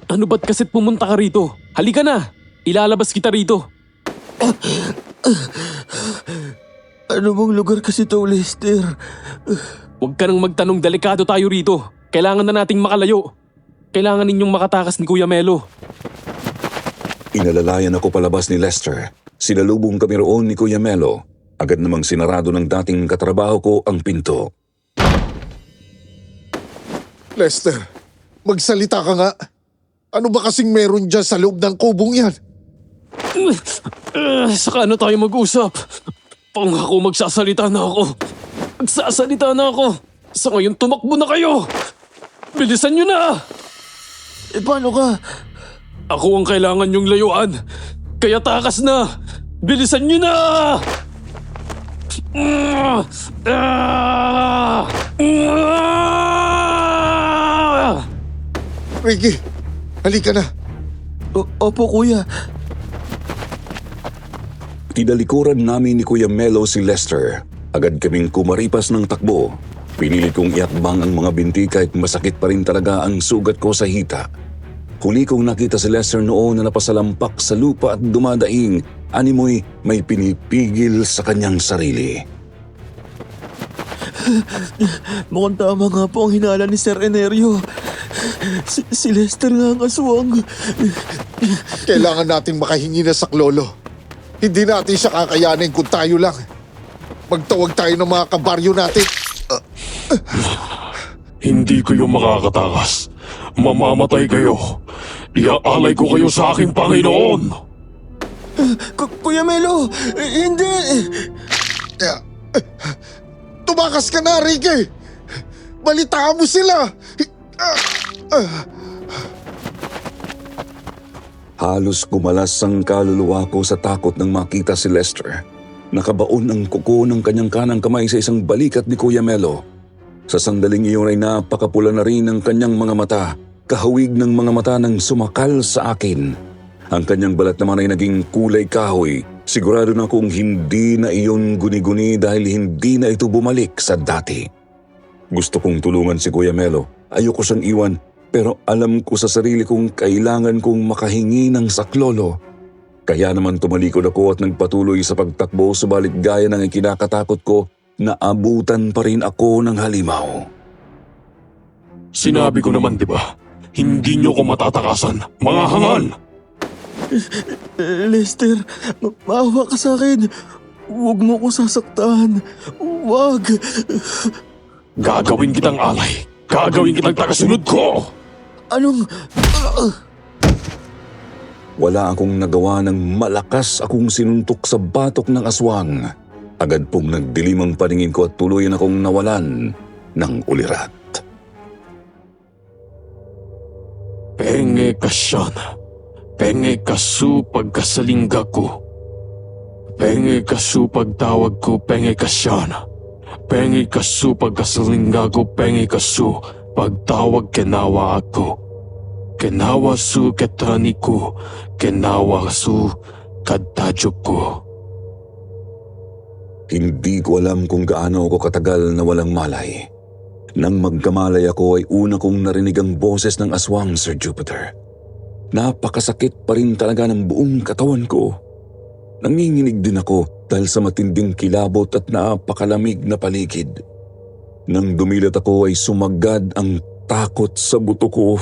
Ano ba't kasit pumunta ka rito? Halika na! Ilalabas kita rito. Ano bang lugar kasi to, Lester? Huwag ka nang magtanong, delikado tayo rito. Kailangan na nating makalayo. Kailangan ninyong makatakas ni Kuya Melo. Inalalayan ako palabas ni Lester. Sinalubong kami roon ni Kuya Melo. Agad namang sinarado ng dating katrabaho ko ang pinto. Lester, magsalita ka nga. Ano ba kasing meron dyan sa loob ng kubong yan? Saka na tayo mag-usap. Pangako magsasalita na ako. Magsasalita na ako. Sa ngayon tumakbo na kayo. Bilisan nyo na. Paano ka? Ako ang kailangan yung layuan. Kaya takas na. Bilisan nyo na. Ricky, halika na. Opo, kuya. Tinalikuran namin ni Kuya Melo si Lester. Agad kaming kumaripas ng takbo. Pinilit kong iakbang ang mga binti kahit masakit pa rin talaga ang sugat ko sa hita. Huli kong nakita si Lester noon na napasalampak sa lupa at dumadaing. Animoy may pinipigil sa kanyang sarili. Mukhang tama nga po ang hinala ni Sir Enerio. Si Lester nga ang aswang. Kailangan nating makahingi na sa Klolo. Hindi natin siya kakayanin kung tayo lang. Magtawag tayo ng mga kabaryo natin. Hindi kayo makakatakas. Mamamatay kayo. Iaalay ko kayo sa aking Panginoon. Kuya Melo, hindi! Tumakas ka na, Ricky! Balitaan mo sila! Halos gumalas ang kaluluwa ko sa takot nang makita si Lester. Nakabaon ang kuko ng kanyang kanang kamay sa isang balikat ni Kuya Melo. Sa sandaling iyon ay napakapula na rin ang kanyang mga mata. Kahawig ng mga mata nang sumakal sa akin. Ang kanyang balat naman ay naging kulay kahoy. Sigurado na kung hindi na iyon guni-guni dahil hindi na ito bumalik sa dati. Gusto kong tulungan si Kuya Melo. Ayoko siyang iwan. Pero alam ko sa sarili kong kailangan kong makahingi ng saklolo. Kaya naman tumalikod ako at nagpatuloy sa pagtakbo subalit gaya ng ikinakatakot ko, naabutan pa rin ako ng halimaw. Sinabi ko naman, di ba? Hindi nyo ko matatakasan, mga hangal! Lester, maawa ka sa akin. Huwag mo ko sasaktan. Huwag. Gagawin kitang alay. Gagawin kitang tagasunod ko! Anong... Wala akong nagawa ng malakas akong sinuntok sa batok ng aswang. Agad pong nagdilim ang paningin ko at tuluyan akong nawalan ng ulirat. Penge kasyan. Penge kasu pagkasalingga ko. Penge kasu pagtawag ko, penge kasyan. Penge kasu pagkasalingga ko, penge kasu pagtawag kenawa ako. Kenawa su ketani ko, kenawa su kadtadyo ko. Hindi ko alam kung gaano ako katagal na walang malay. Nang magkamalay ako ay una kong narinig ang boses ng aswang, Sir Jupiter. Napakasakit pa rin talaga ng buong katawan ko. Nanginginig din ako dahil sa matinding kilabot at napakalamig na paligid. Nang dumilat ako ay sumagad ang takot sa buto ko.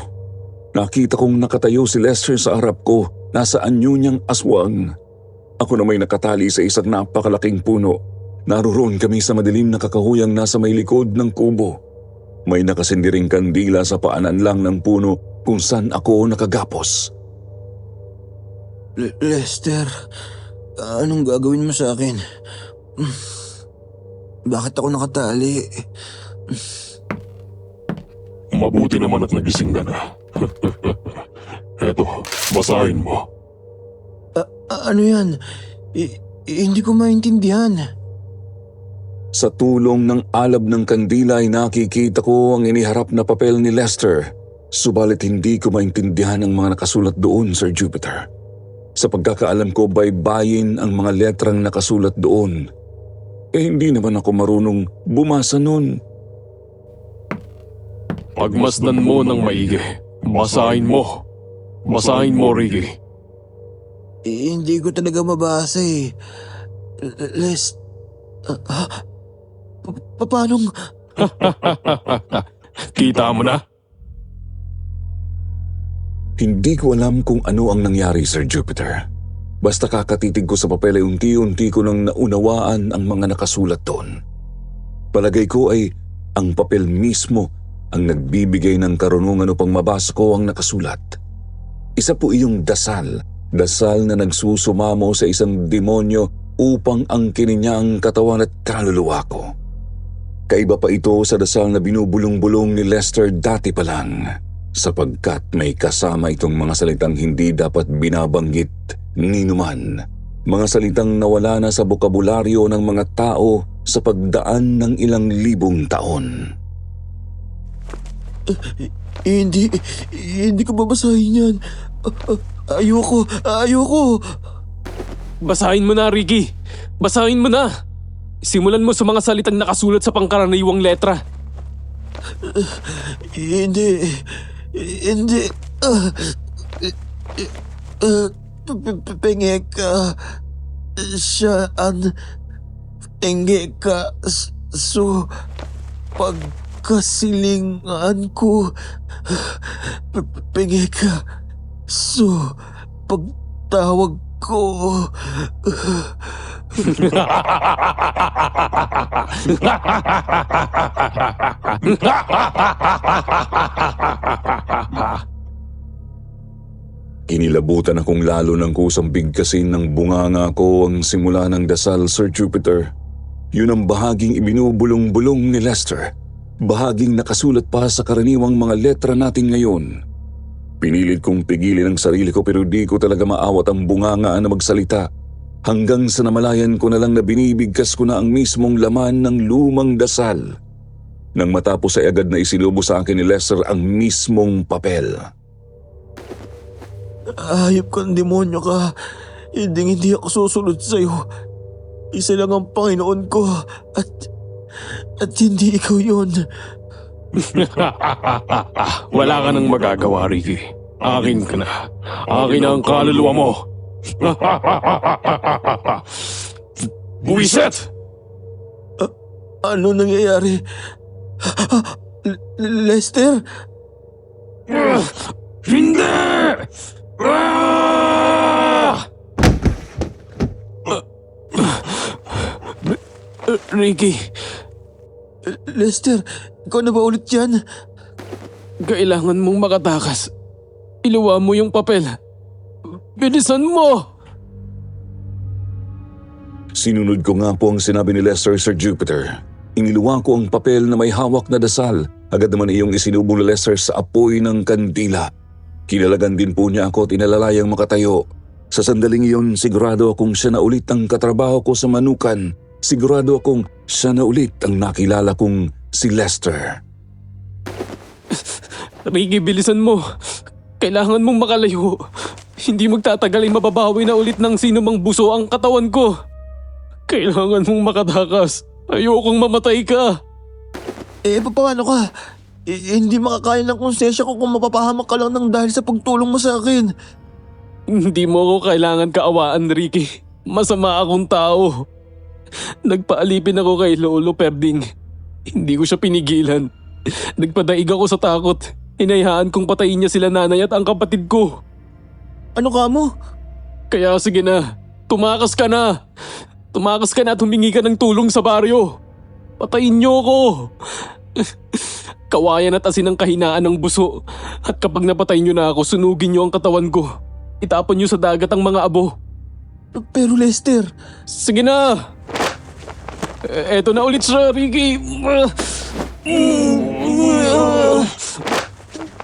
Nakita kong nakatayo si Lester sa harap ko, nasa anyo niyang aswang. Ako na may nakatali sa isang napakalaking puno. Naroon kami sa madilim na kakahuyang nasa may likod ng kubo. May nakasindiring kandila sa paanan lang ng puno kung saan ako nakagapos. Lester, anong gagawin mo sa akin? Bakit ako nakatali? Mabuti naman at nagising ka na. Eto, basahin mo. Ano yan? Hindi ko maintindihan. Sa tulong ng alab ng kandila ay nakikita ko ang iniharap na papel ni Lester. Subalit hindi ko maintindihan ang mga nakasulat doon, Sir Jupiter. Sa pagkakaalam ko, baybayin ang mga letrang nakasulat doon. Hindi naman ako marunong bumasa noon. Pagmasdan mo ng maigi. Basahin mo. Basahin mo, Ricky. Hindi ko talaga mabasa eh. Les... paanong... Kita mo na? Hindi ko alam kung ano ang nangyari, Sir Jupiter. Basta kakatitig ko sa papel ay unti-unti ko nang naunawaan ang mga nakasulat doon. Palagay ko ay ang papel mismo ang nagbibigay ng karunungan upang mabasa ko ang nakasulat. Isa po iyong dasal na nagsusumamo sa isang demonyo upang angkinin niya ang katawan at kaluluwa ko. Kaiba pa ito sa dasal na binubulong-bulong ni Lester dati pa lang, sapagkat may kasama itong mga salitang hindi dapat binabanggit ni numan. Mga salitang nawala na sa bokabularyo ng mga tao sa pagdaan ng ilang libong taon. Hindi ko babasahin yan. Ayoko. Basahin mo na, Ricky. Basahin mo na. Simulan mo sa mga salitang nakasulat sa pangkaraniwang letra. Hindi. Pengeka. Siyaan. Engeka. So. Pagkasilingan ko. Pengeka. So. Pagtawag ko. Kinilabutan akong lalo ng kusang bigkasin ng bunganga ko ang simula ng dasal, Sir Jupiter. Yun ang bahaging ibinubulong-bulong ni Lester. Bahaging nakasulat pa sa karaniwang mga letra natin ngayon. Pinilit kong pigilin ang sarili ko pero di ko talaga maawat ang bungangaan na magsalita. Hanggang sa namalayan ko na lang na binibigkas ko na ang mismong laman ng lumang dasal. Nang matapos ay agad na isinubo sa akin ni Lester ang mismong papel. Hayop kang demonyo ka. Hindi ako susunod sa'yo. Isa lang ang Panginoon ko. At hindi ikaw yun. Wala ka nang magagawa, Ricky. Akin ka na. Akin na ang kaluluwa mo. Buwiset! Ano nangyayari? Lester? Hindi! Ah! Ricky, Lester, ikaw na ba ulit yan? kailangan mong makatakas. Iluwa mo yung papel. Bilisan mo! Sinunod ko nga po ang sinabi ni Lester, Sir Jupiter. Iniluwa ko ang papel na may hawak na dasal. Agad naman iyong isinubo ni Lester sa apoy ng kandila. Kinalagan din po niya ako at inalalayang makatayo. Sa sandaling iyon, sigurado akong siya na ulit ang katrabaho ko sa Manukan. Sigurado akong siya na ulit ang nakilala kong si Lester. Ricky, bilisan mo. Kailangan mong makalayo. Hindi magtatagal ay mababawi na ulit ng sino mang buso ang katawan ko. Kailangan mong makatakas. Ayokong mamatay ka. Paano ka? Hindi makakaya ng konsensya ko kung mapapahamak ka lang ng dahil sa pagtulong mo sa akin. Hindi mo ako kailangan kaawaan, Ricky. Masama akong tao. Nagpaalipin ako kay Lolo Perding. Hindi ko siya pinigilan. Nagpadaig ako sa takot. Inayaan kong patayin niya sila nanay at ang kapatid ko. Ano ka mo? Kaya sige na, tumakas ka na. Tumakas ka na at humingi ka ng tulong sa baryo. Patayin niyo ako. Kawayan at asin ang kahinaan ng buso. At kapag napatay niyo na ako, sunugin niyo ang katawan ko. Itapon niyo sa dagat ang mga abo. Pero Lester... Sige na! Eto na ulit siya, Ricky.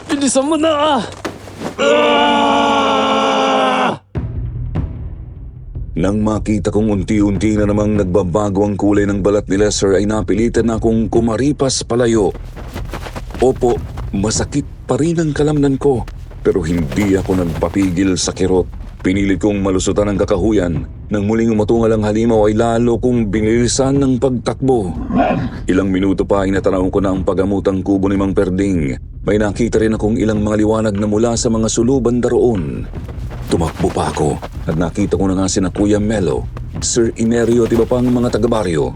Bilisan mo na! Nang makita kong unti-unti na namang nagbabago ang kulay ng balat ni Lester ay napilitan akong kumaripas palayo. Opo, masakit pa rin ang kalamnan ko pero hindi ako nagpapigil sa kirot. Pinilit kong malusutan ang kakahuyan. Nang muling umatungal ang halimaw ay lalo kong binilisan ng pagtakbo. Ilang minuto pa ay natanaw ko na ang pagamutang kubo ni Mang Perding. May nakita rin akong ilang mga liwanag na mula sa mga suluban daroon. Tumakbo pa ako at nakita ko na nga sina Kuya Melo, Sir Inerio at iba pang mga taga-baryo.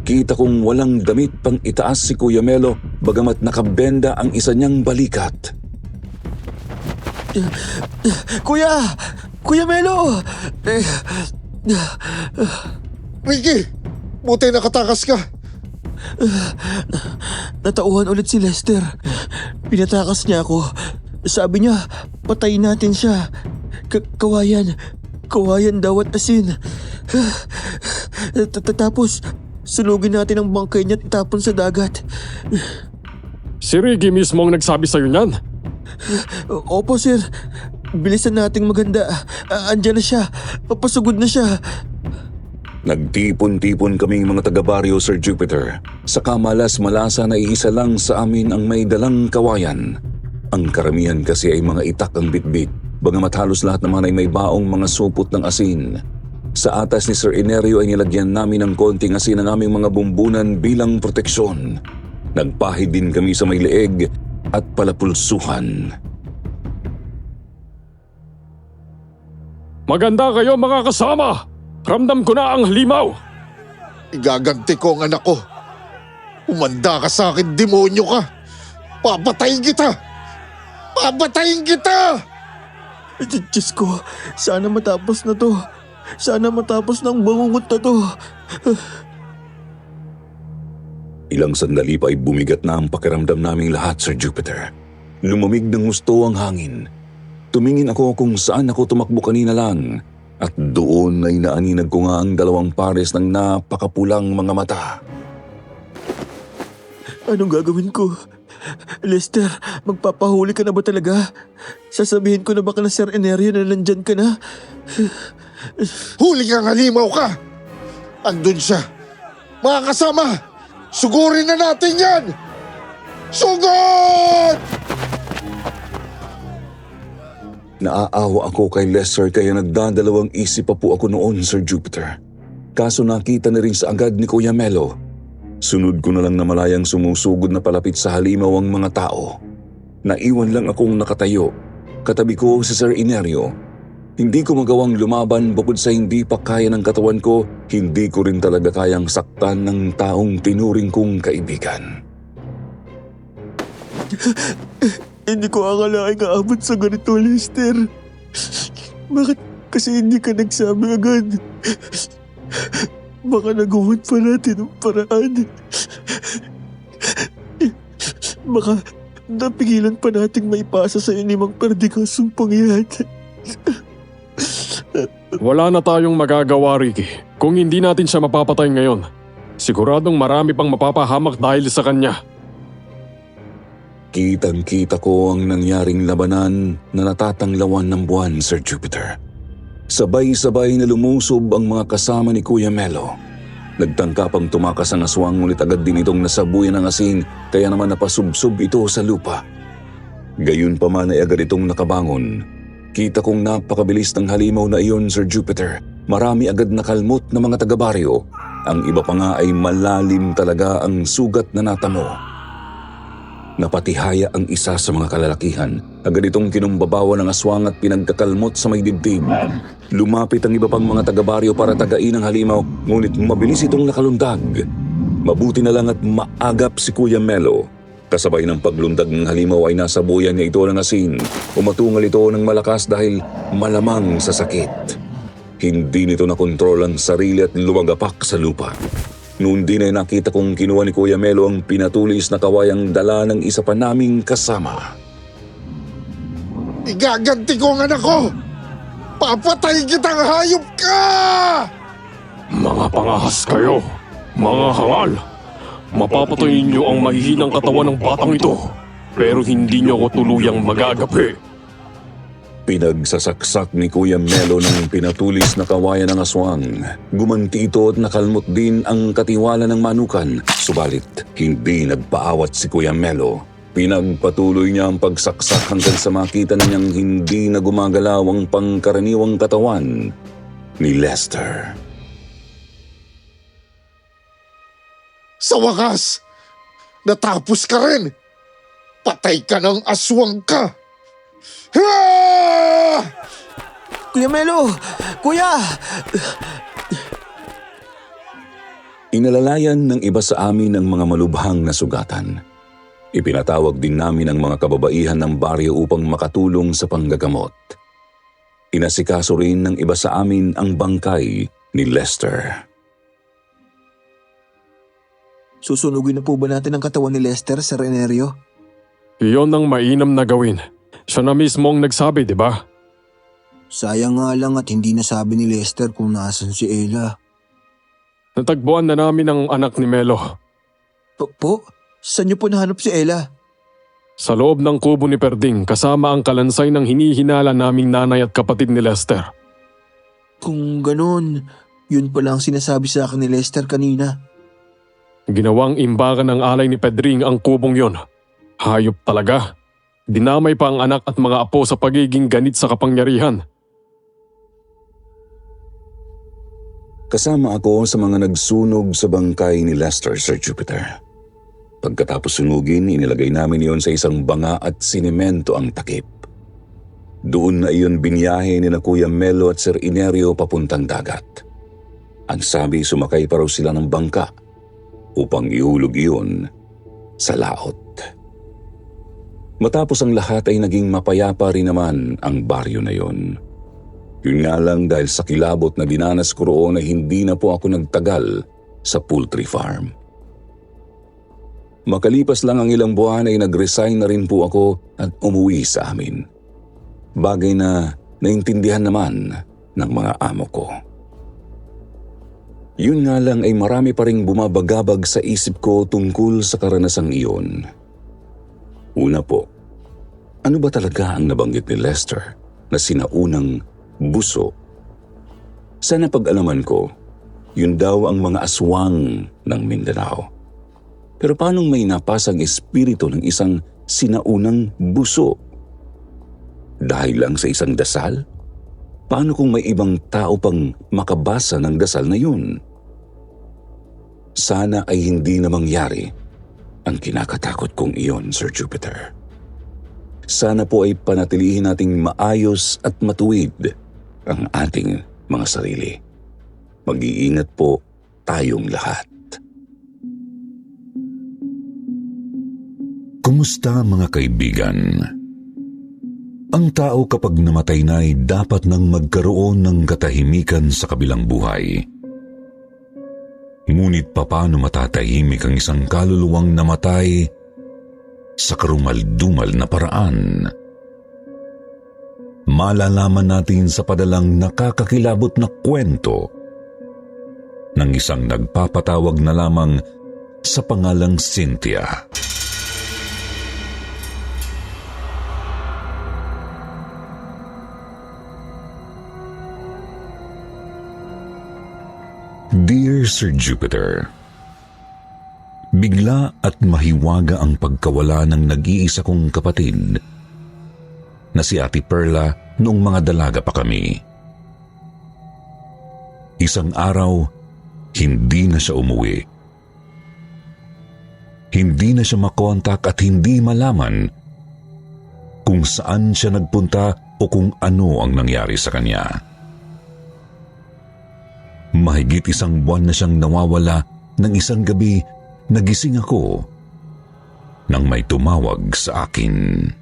Kita kong walang damit pang itaas si Kuya Melo bagamat nakabenda ang isa niyang balikat. Kuya! Kuya Melo! Ricky, buti nakatakas ka. Natauhan ulit si Lester. Pinatakas niya ako. Sabi niya, patayin natin siya. Kawayan. Kawayan daw at asin. Tapos, sunugin natin ang bangkay niya at itapon sa dagat. Si Ricky mismo ang nagsabi sa'yo niyan. Opo, sir. Bilisan nating maganda. Andyan na siya. Papasugod na siya. Nagtipon-tipon kaming mga taga-baryo, Sir Jupiter. Sa kamalas-malasa na iisa lang sa amin ang may dalang kawayan. Ang karamihan kasi ay mga itak ang bitbit, bagamat halos lahat naman ay may baong mga supot ng asin. Sa atas ni Sir Inerio ay nilagyan namin ng konting asin ang aming mga bumbunan bilang proteksyon. Nagpahid din kami sa may leeg at palapulsuhan. Maganda kayo mga kasama! Ramdam ko na ang halimaw! Igaganti ko ang anak ko. Umanda ka sa akin, demonyo ka. Papatayin kita! Papatayin kita! Diyos ko, sana matapos na to. Sana matapos ng bangungot na to. Ilang sandali pa ay bumigat na ang pakiramdam naming lahat, Sir Jupiter. Lumamig ng gusto ang hangin. Tumingin ako kung saan ako tumakbo kanina lang. At doon ay naaninag ko nga ang dalawang pares ng napakapulang mga mata. Anong gagawin ko? Lester, magpapahuli ka na ba talaga? Sasabihin ko na ba ka na Sir Enerio na nandyan ka na? Huli kang halimaw ka! Andun siya. Mga kasama, sugurin na natin yan! Sugod! Naaawa ako kay Lester kaya nagdadalawang isip pa po ako noon, Sir Jupiter. Kaso nakita na rin sa agad ni Kuya Melo. Sunod ko na lang na malayang sumusugod na palapit sa halimaw ang mga tao. Naiwan lang akong nakatayo. Katabi ko si Sir Inerio. Hindi ko magawang lumaban bukod sa hindi pa kaya ng katawan ko, hindi ko rin talaga kayang saktan ng taong tinuring kong kaibigan. Hindi ko akalaing aabot sa ganito, Lester. Bakit kasi hindi ka nagsabi agad? Baka nagawan pa natin ang paraan. Baka napigilan pa nating maipasa sa iyo ni Mang Perdigang sumpang yan. Wala na tayong magagawa, Ricky. Kung hindi natin siya mapapatay ngayon, siguradong marami pang mapapahamak dahil sa kanya. Kitang-kita ko ang nangyaring labanan na natatanglawan ng buwan, Sir Jupiter. Sabay-sabay na lumusob ang mga kasama ni Kuya Melo. Nagtangka pang tumakas ang aswang ngunit agad din itong nasabuyan ng asin kaya naman napasubsob ito sa lupa. Gayun pa man ay agad itong nakabangon. Kita kong napakabilis ng halimaw na iyon, Sir Jupiter. Marami agad nakalmot na mga taga-baryo. Ang iba pa nga ay malalim talaga ang sugat na natamo. Napatihaya ang isa sa mga kalalakihan. Agad itong kinumbabawa ng aswang at pinagkakalmot sa may dibdib. Lumapit ang iba pang mga taga-baryo para tagain ang halimaw, ngunit mabilis itong nakalundag. Mabuti na lang at maagap si Kuya Melo. Kasabay ng paglundag ng halimaw ay nasabuyan niya ito ng asin. Umatungal ito ng malakas dahil malamang sa sakit. Hindi nito nakontrol ang sarili at lumagapak sa lupa. Noon din ay nakita kong kinuha ni Kuya Melo ang pinatulis na kawayang dala ng isa pa naming kasama. Igaganti ko ang anak ko! Papatayin kitang hayop ka! Mga pangahas kayo! Mga hangal! Mapapatayin niyo ang mahihinang katawan ng batang ito, pero hindi niyo ako tuluyang magagapi. Pinagsasaksak ni Kuya Melo ng pinatulis na kawayan ng aswang. Gumanti ito at nakalmot din ang katiwala ng manukan. Subalit, hindi nagpaawat si Kuya Melo. Pinagpatuloy niya ang pagsaksak hanggang sa makita na niyang hindi na gumagalaw ang pangkaraniwang katawan ni Lester. Sa wakas, natapos ka rin. Patay ka ng aswang ka. Ah! Kuya Melo! Kuya! Inalalayan ng iba sa amin ang mga malubhang na sugatan. Ipinatawag din namin ang mga kababaihan ng baryo upang makatulong sa panggagamot. Inasikaso rin ng iba sa amin ang bangkay ni Lester. Susunugin na po ba natin ang katawan ni Lester, Sir Enerio? Iyon ang mainam na gawin. Siya na mismo ang nagsabi, di ba? Sayang nga lang at hindi nasabi ni Lester kung nasan si Ella. Natagpuan na namin ang anak ni Melo. Po? Saan niyo po nahanap si Ella? Sa loob ng kubo ni Perding kasama ang kalansay ng hinihinala naming nanay at kapatid ni Lester. Kung ganun, yun pala ang sinasabi sa akin ni Lester kanina. Ginawang imbakan ng alay ni Pedring ang kubong yon. Hayop talaga. Dinamay pa ang anak at mga apo sa pagiging ganit sa kapangyarihan. Kasama ako sa mga nagsunog sa bangkay ni Lester, Sir Jupiter. Pagkatapos sunugin, inilagay namin iyon sa isang banga at sinemento ang takip. Doon na iyon biniyahe ni na Kuya Melo at Sir Enerio papuntang dagat. Ang sabi, sumakay pa raw sila ng bangka upang ihulog iyon sa laot. Matapos ang lahat ay naging mapayapa rin naman ang baryo na iyon. Yun nga lang dahil sa kilabot na dinanas ko roon ay hindi na po ako nagtagal sa poultry farm. Makalipas lang ang ilang buwan ay nag-resign na rin po ako at umuwi sa amin. Bagay na naintindihan naman ng mga amo ko. Yun nga lang ay marami pa ring bumabagabag sa isip ko tungkol sa karanasang iyon. Una po, ano ba talaga ang nabanggit ni Lester na sinaunang buso? Sa napag-alaman ko, yun daw ang mga aswang ng Mindanao. Pero paanong may napasang espiritu ng isang sinaunang buso? Dahil lang sa isang dasal? Paano kung may ibang tao pang makabasa ng dasal na yun? Sana ay hindi na mangyari ang kinakatakot kong iyon, Sir Jupiter. Sana po ay panatilihin nating maayos at matuwid ang ating mga sarili. Mag-iingat po tayong lahat. Kumusta mga kaibigan? Ang tao kapag namatay na ay dapat nang magkaroon ng katahimikan sa kabilang buhay. Ngunit papaano matatahimik ang isang kaluluwang namatay sa karumal-dumal na paraan? Malalaman natin sa padalang nakakakilabot na kwento ng isang nagpapatawag na lamang sa pangalang Cynthia. Dear Sir Jupiter, bigla at mahiwaga ang pagkawala ng nag-iisa kong kapatid na si Ate Perla noong mga dalaga pa kami. Isang araw, hindi na siya umuwi. Hindi na siya makontak at hindi malaman kung saan siya nagpunta o kung ano ang nangyari sa kanya. Mahigit isang buwan na siyang nawawala nang isang gabi nagising ako nang may tumawag sa akin.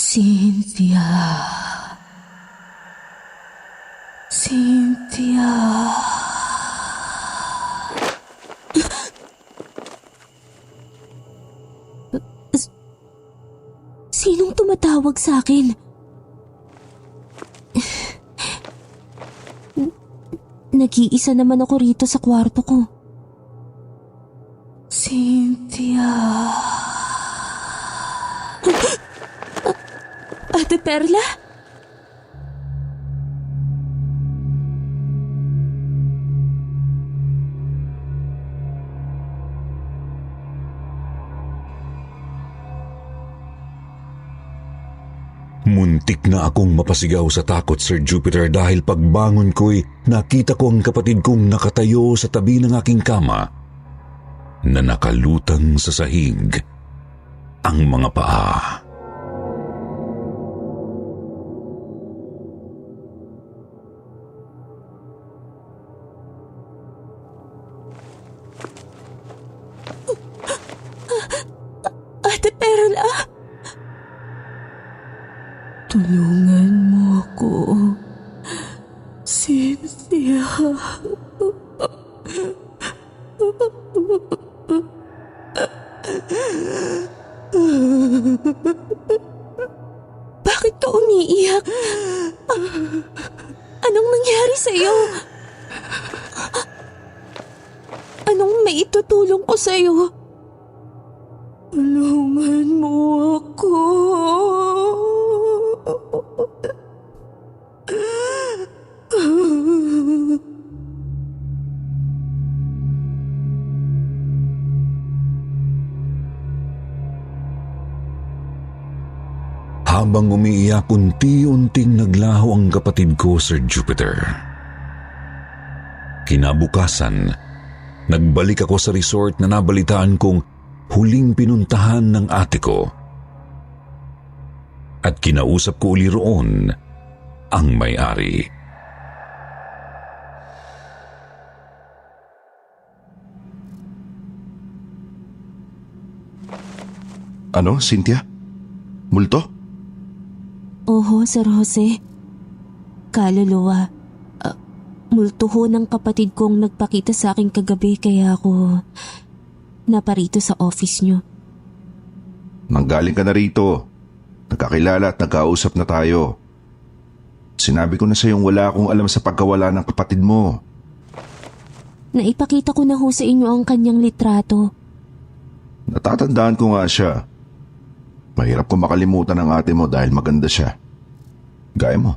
Cynthia. Cynthia. Sinong tumatawag sa akin? Nag-iisa naman ako rito sa kwarto ko. Cynthia. Ate Perla? Muntik na akong mapasigaw sa takot, Sir Jupiter, dahil pagbangon ko'y nakita ko ang kapatid kong nakatayo sa tabi ng aking kama na nakalutang sa sahig ang mga paa. Ate Perla! Tulungan mo ako. Cynthia. Bakit ka umiiyak? Anong nangyari sa'yo? Anong maitutulong ko sa'yo? Tulungan mo ako. Habang umiiyak, unti-unting naglaho ang kapatid ko, Sir Jupiter. Kinabukasan, nagbalik ako sa resort na nabalitaan kong huling pinuntahan ng ate ko. At kinausap ko uli roon ang may-ari. Ano, Cynthia? Multo? Oho, Sir Jose. Kaluluwa. Multo ho ng kapatid kong nagpakita sa akin kagabi kaya ako naparito sa office nyo. Nanggaling ka na rito. Nagkakilala at nagkausap na tayo. Sinabi ko na sa'yong wala akong alam sa pagkawala ng kapatid mo. Naipakita ko na ho sa inyo ang kanyang litrato. Natatandaan ko nga siya. Mahirap ko makalimutan ang ate mo dahil maganda siya. Gaya mo.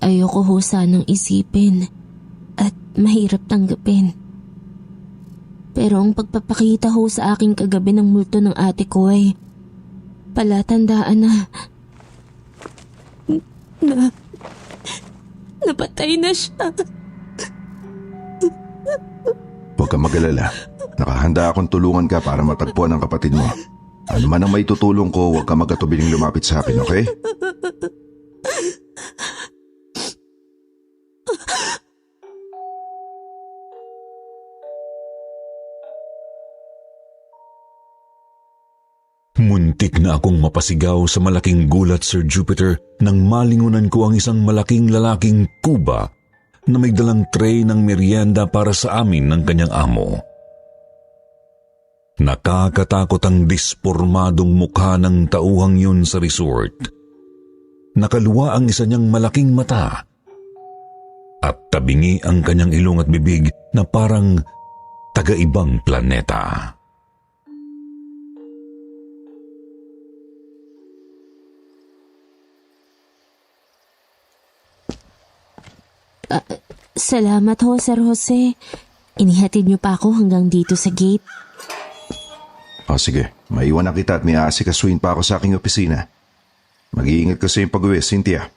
Ayoko ho sanang isipin at mahirap tanggapin. Pero ang pagpapakita ho sa aking kagabi ng multo ng ate ko ay palatandaan na napatay na siya. Huwag kang mag-alala. Nakahanda akong tulungan ka para matagpuan ang kapatid mo. Ano man ang may tutulong ko, huwag kang magatubiling lumapit sa akin, okay? Muntik na akong mapasigaw sa malaking gulat, Sir Jupiter, nang malingunan ko ang isang malaking lalaking kuba na may dalang tray ng merienda para sa amin ng kanyang amo. Nakakatakot ang dispormadong mukha ng tauhang yun sa resort. Nakaluwa ang isa niyang malaking mata at tabingi ang kanyang ilong at bibig na parang taga-ibang planeta. Salamat ho, Sir Jose. Inihatid niyo pa ako hanggang dito sa gate. O sige, maiwan na kita at may aasikasuhin pa ako sa aking opisina. Mag-iingat ka sa iyong pag-uwi, Cynthia.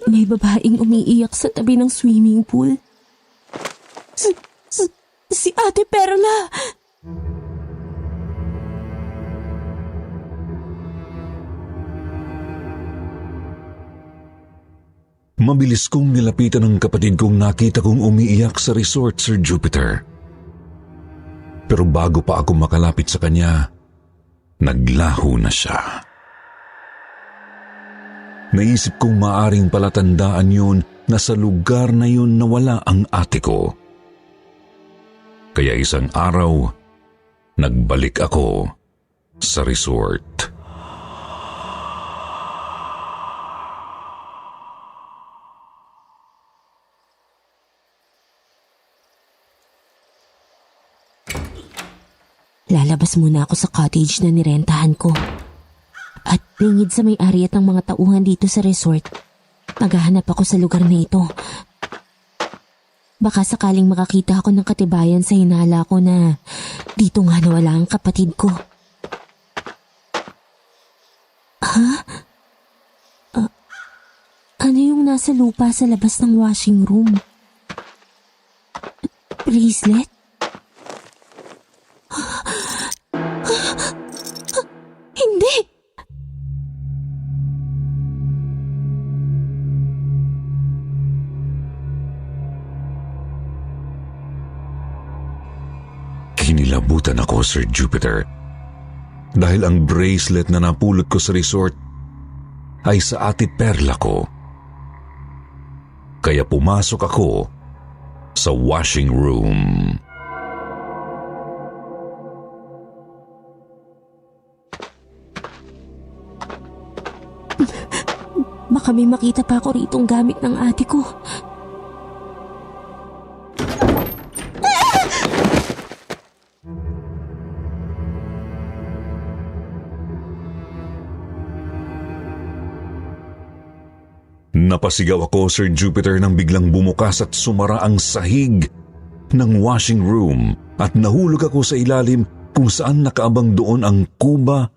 May babaeng umiiyak sa tabi ng swimming pool. Si Ate Perla! Mabilis kong nilapitan ang kapatid kong nakita kong umiiyak sa resort, Sir Jupiter. Pero bago pa ako makalapit sa kanya, naglaho na siya. Naisip kong maaring palatandaan yun na sa lugar na yun nawala ang ate ko. Kaya isang araw, nagbalik ako sa resort. Lalabas muna ako sa cottage na nirentahan ko. At lingid sa may-ari at ang mga tauhan dito sa resort. Maghahanap ako sa lugar na ito. Baka sakaling makakita ako ng katibayan sa hinala ko na dito nga nawala ang kapatid ko. Ha? Ano yung nasa lupa sa labas ng washing room? Bracelet? Hindi! Kinilabutan ako, Sir Jupiter. Dahil ang bracelet na napulot ko sa resort ay sa ate Perla ko. Kaya pumasok ako sa washing room. Baka may makita pa ako ritong gamit ng ate ko. Napasigaw ako, Sir Jupiter, nang biglang bumukas at sumara ang sahig ng washing room at nahulog ako sa ilalim kung saan nakaabang doon ang kuba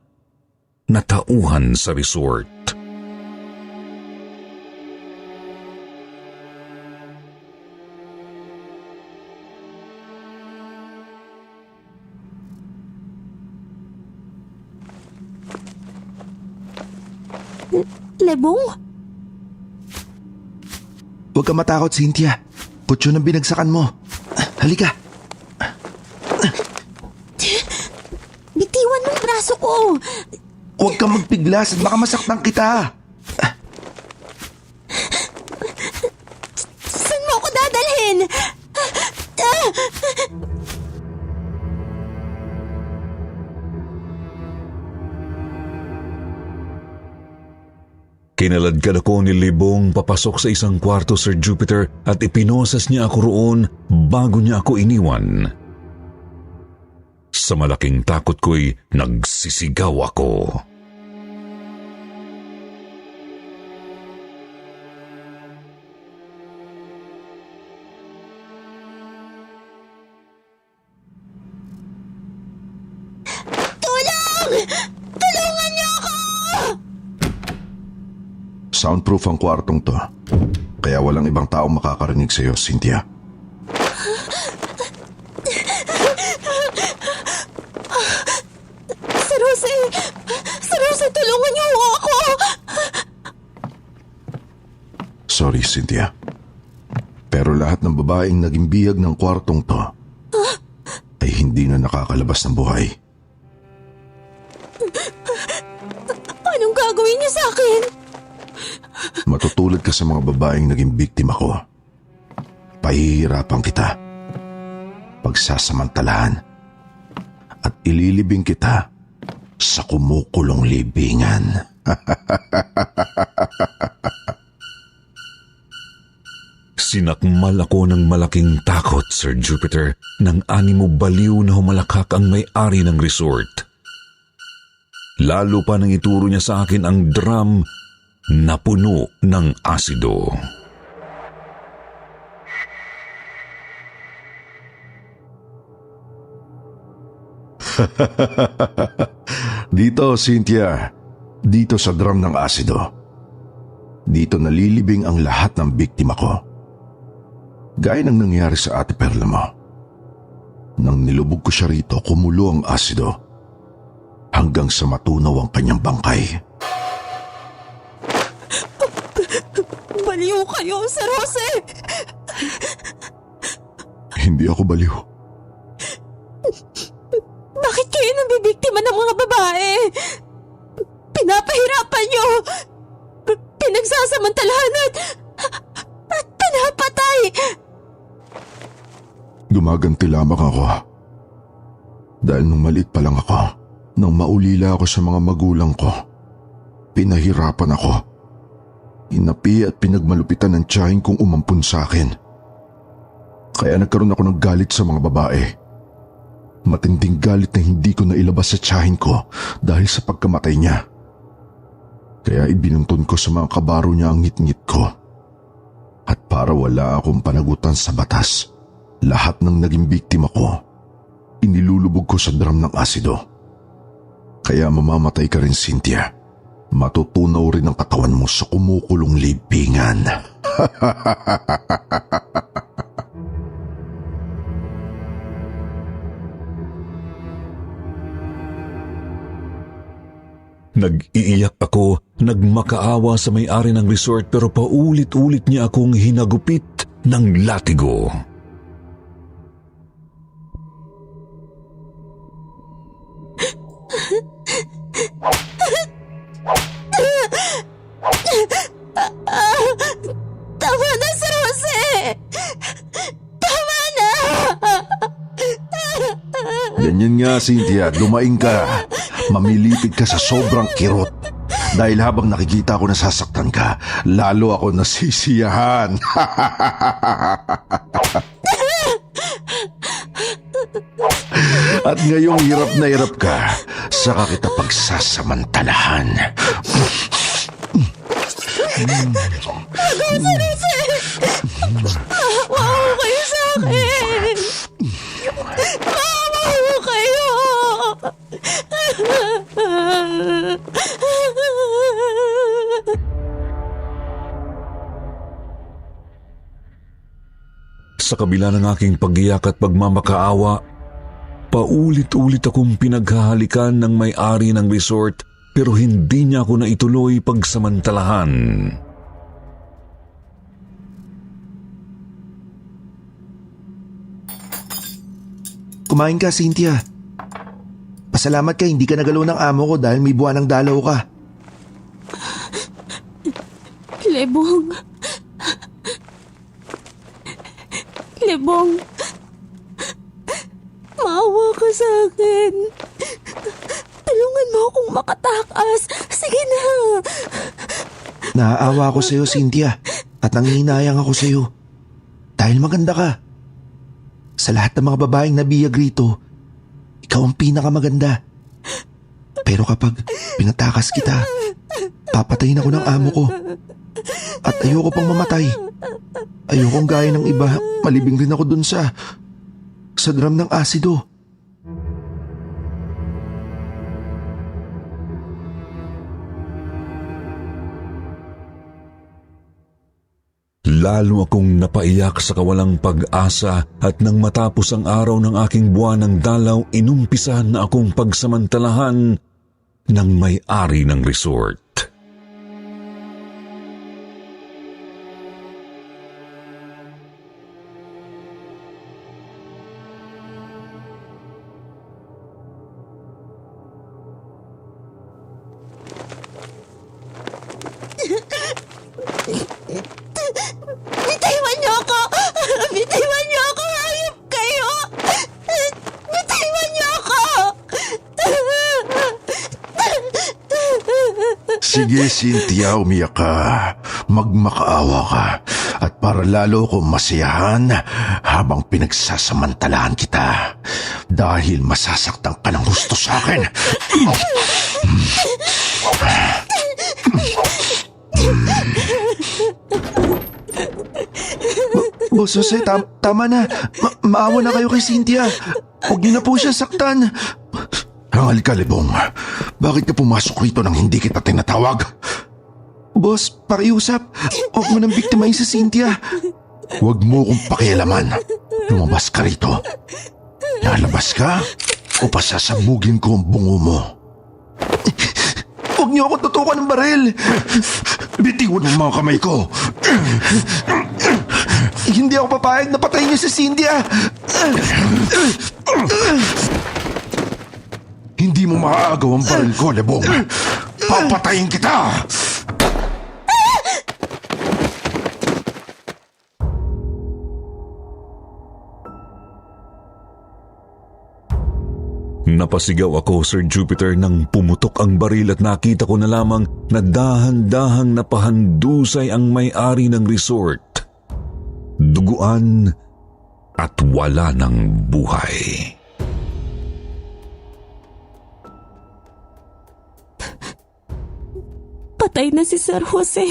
na tauhan sa resort. Lebong? Huwag ka matakot, Cynthia. Kutso ng binagsakan mo. Halika. Bitiwan mo yung braso ko. Huwag kang magpiglas at baka masaktan kita. Saan mo ako dadalhin? Kinaladkad ako ni Libong papasok sa isang kwarto, Sir Jupiter, at ipinosas niya ako roon bago niya ako iniwan. Sa malaking takot ko'y nagsisigaw ako. Tulong! Tulungan niyo ako! Soundproof ang kwartong to. Kaya walang ibang tao makakarinig sa'yo, Cynthia. Sir Jose! Sir Jose, tulungan niyo ako! Sorry, Cynthia. Pero lahat ng babaeng naging bihag ng kwartong to ay hindi na nakakalabas ng buhay. Anong gagawin niyo sa akin? Matutulad ka sa mga babaeng naging biktima ko. Pahihirapan kita, pagsasamantalahan, at ililibing kita sa kumukulong libingan. Sinakmal ako ng malaking takot, Sir Jupiter, nang animo baliw na humalakhak ang may-ari ng resort. Lalo pa nang ituro niya sa akin ang drum na puno ng asido. Dito, Cynthia. Dito sa drum ng asido. Dito nalilibing ang lahat ng biktima ko. Gaya ng nangyari sa ate Perla mo. Nang nilubog ko siya rito, kumulo ang asido hanggang sa matunaw ang kanyang bangkay. Baliw kayo, Sir Jose! Hindi ako baliw. Bakit kayo nabibiktima ng mga babae? Pinapahirapan niyo! Pinagsasamantalahan at pinapatay! Gumaganti lamang ako. Dahil nung maliit pa lang ako, nang maulila ako sa mga magulang ko, pinahirapan ako. Inapi at pinagmalupitan ng tiyahin kong umampun sa akin. Kaya nagkaroon ako ng galit sa mga babae. Matinding galit na hindi ko nailabas sa tiyahin ko dahil sa pagkamatay niya. Kaya ibinuntun ko sa mga kabaro niya ang ngit-ngit ko. At para wala akong panagutan sa batas, lahat ng naging biktima ko, inilulubog ko sa drum ng asido. Kaya mamamatay ka rin, Cynthia. Matutunaw rin ang katawan mo sa kumukulong libingan. Nag-iiyak ako, nagmakaawa sa may-ari ng resort pero paulit-ulit niya akong hinagupit ng latigo. Tama na, Sir Jose! Tama na! Ganyan nga, Cynthia, dumaing ka. Mamilipid ka sa sobrang kirot. Dahil habang nakikita ko na sasaktan ka, lalo ako nasisiyahan. At ngayong hirap na hirap ka, saka kita pagsasamantalahan. Maawa kayo sa akin! Maawa kayo! Sa kabila ng aking pag-iyak at pagmamakaawa, paulit-ulit akong pinaghahalikan ng may-ari ng resort pero hindi niya ako naituloy pagsamantalahan. Kumain ka, Cynthia. Pasalamat ka, hindi ka nagalaw ng amo ko dahil may buwan ng dalaw ka. Lebong. Lebong. Maawa ka sa akin. Tulungan mo akong makatakas. Sige na. Naaawa ako sa'yo, Cynthia. At nangihinayang ako sa'yo. Dahil maganda ka. Sa lahat ng mga babaeng nabiyag rito, ikaw ang pinakamaganda. Pero kapag pinatakas kita, papatayin ako ng amo ko. At ayoko pang mamatay. Ayokong gaya ng iba, malibing rin ako dun sa drum ng asido. Lalo akong napaiyak sa kawalang pag-asa at nang matapos ang araw ng aking buwan ng dalaw, inumpisahan na akong pagsamantalahan ng may-ari ng resort. Bitawan niyo ako! Bitawan niyo ako! Hayop kayo! Bitawan niyo ako! Sige, Cynthia, umiyak ka. Magmakaawa ka. At para lalo ko masiyahan habang pinagsasamantalahan kita. Dahil masasaktan ka ng gusto sa akin. Boss Jose, tama na. Maawa na kayo kay Cynthia. Huwag niyo na po siya saktan. Hangal ka, Lebong. Bakit ka pumasok rito nang hindi kita tinatawag? Boss, pakiusap. Huwag mo nang biktimahin sa Cynthia. Huwag mo kong pakialaman. Lumabas ka rito. Lalabas ka o pasasabugin ko ang bungo mo. Huwag niyo ako tutukan ng baril. Bitiwan ang mga kamay ko. Hindi ako papayag na patayin niyo si Cynthia. Hindi mo maaagaw ang baril ko, Lebong. Papatayin kita! Napasigaw ako, Sir Jupiter, nang pumutok ang baril at nakita ko na lamang na dahan-dahang napahandusay ang may-ari ng resort. Duguan at wala ng buhay. patay na si Sir Jose.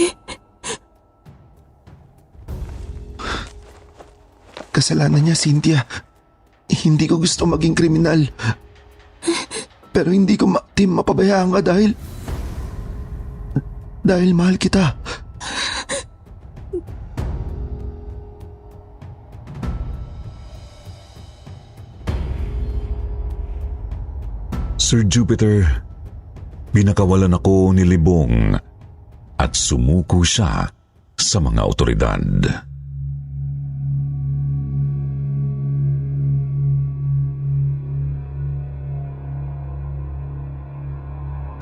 Kasalanan niya, Cynthia. Hindi ko gusto maging kriminal. Pero hindi ko mapabayaan ka dahil mahal kita. Sir Jupiter, pinakawalan ako ni Libong at sumuko siya sa mga otoridad.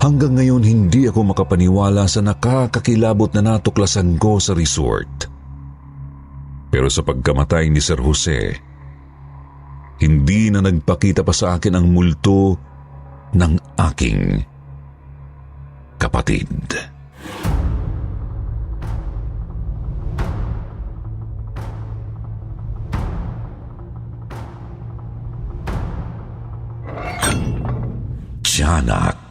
Hanggang ngayon hindi ako makapaniwala sa nakakakilabot na natuklasan ko sa resort. Pero sa pagkamatay ni Sir Jose, hindi na nagpakita pa sa akin ang multo ng aking kapatid. Tiyanak.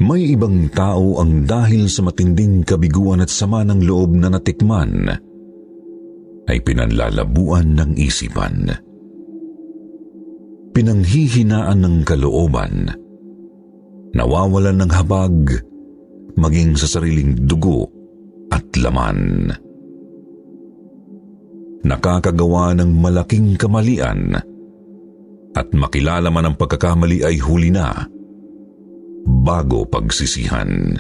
May ibang tao ang dahil sa matinding kabiguan at sama ng loob na natikman ay pinanlalabuan ng isipan. Pinanghihinaan ng kalooban, nawawalan ng habag maging sa sariling dugo at laman. Nakakagawa ng malaking kamalian at makilala man ang pagkakamali ay huli na bago pagsisihan.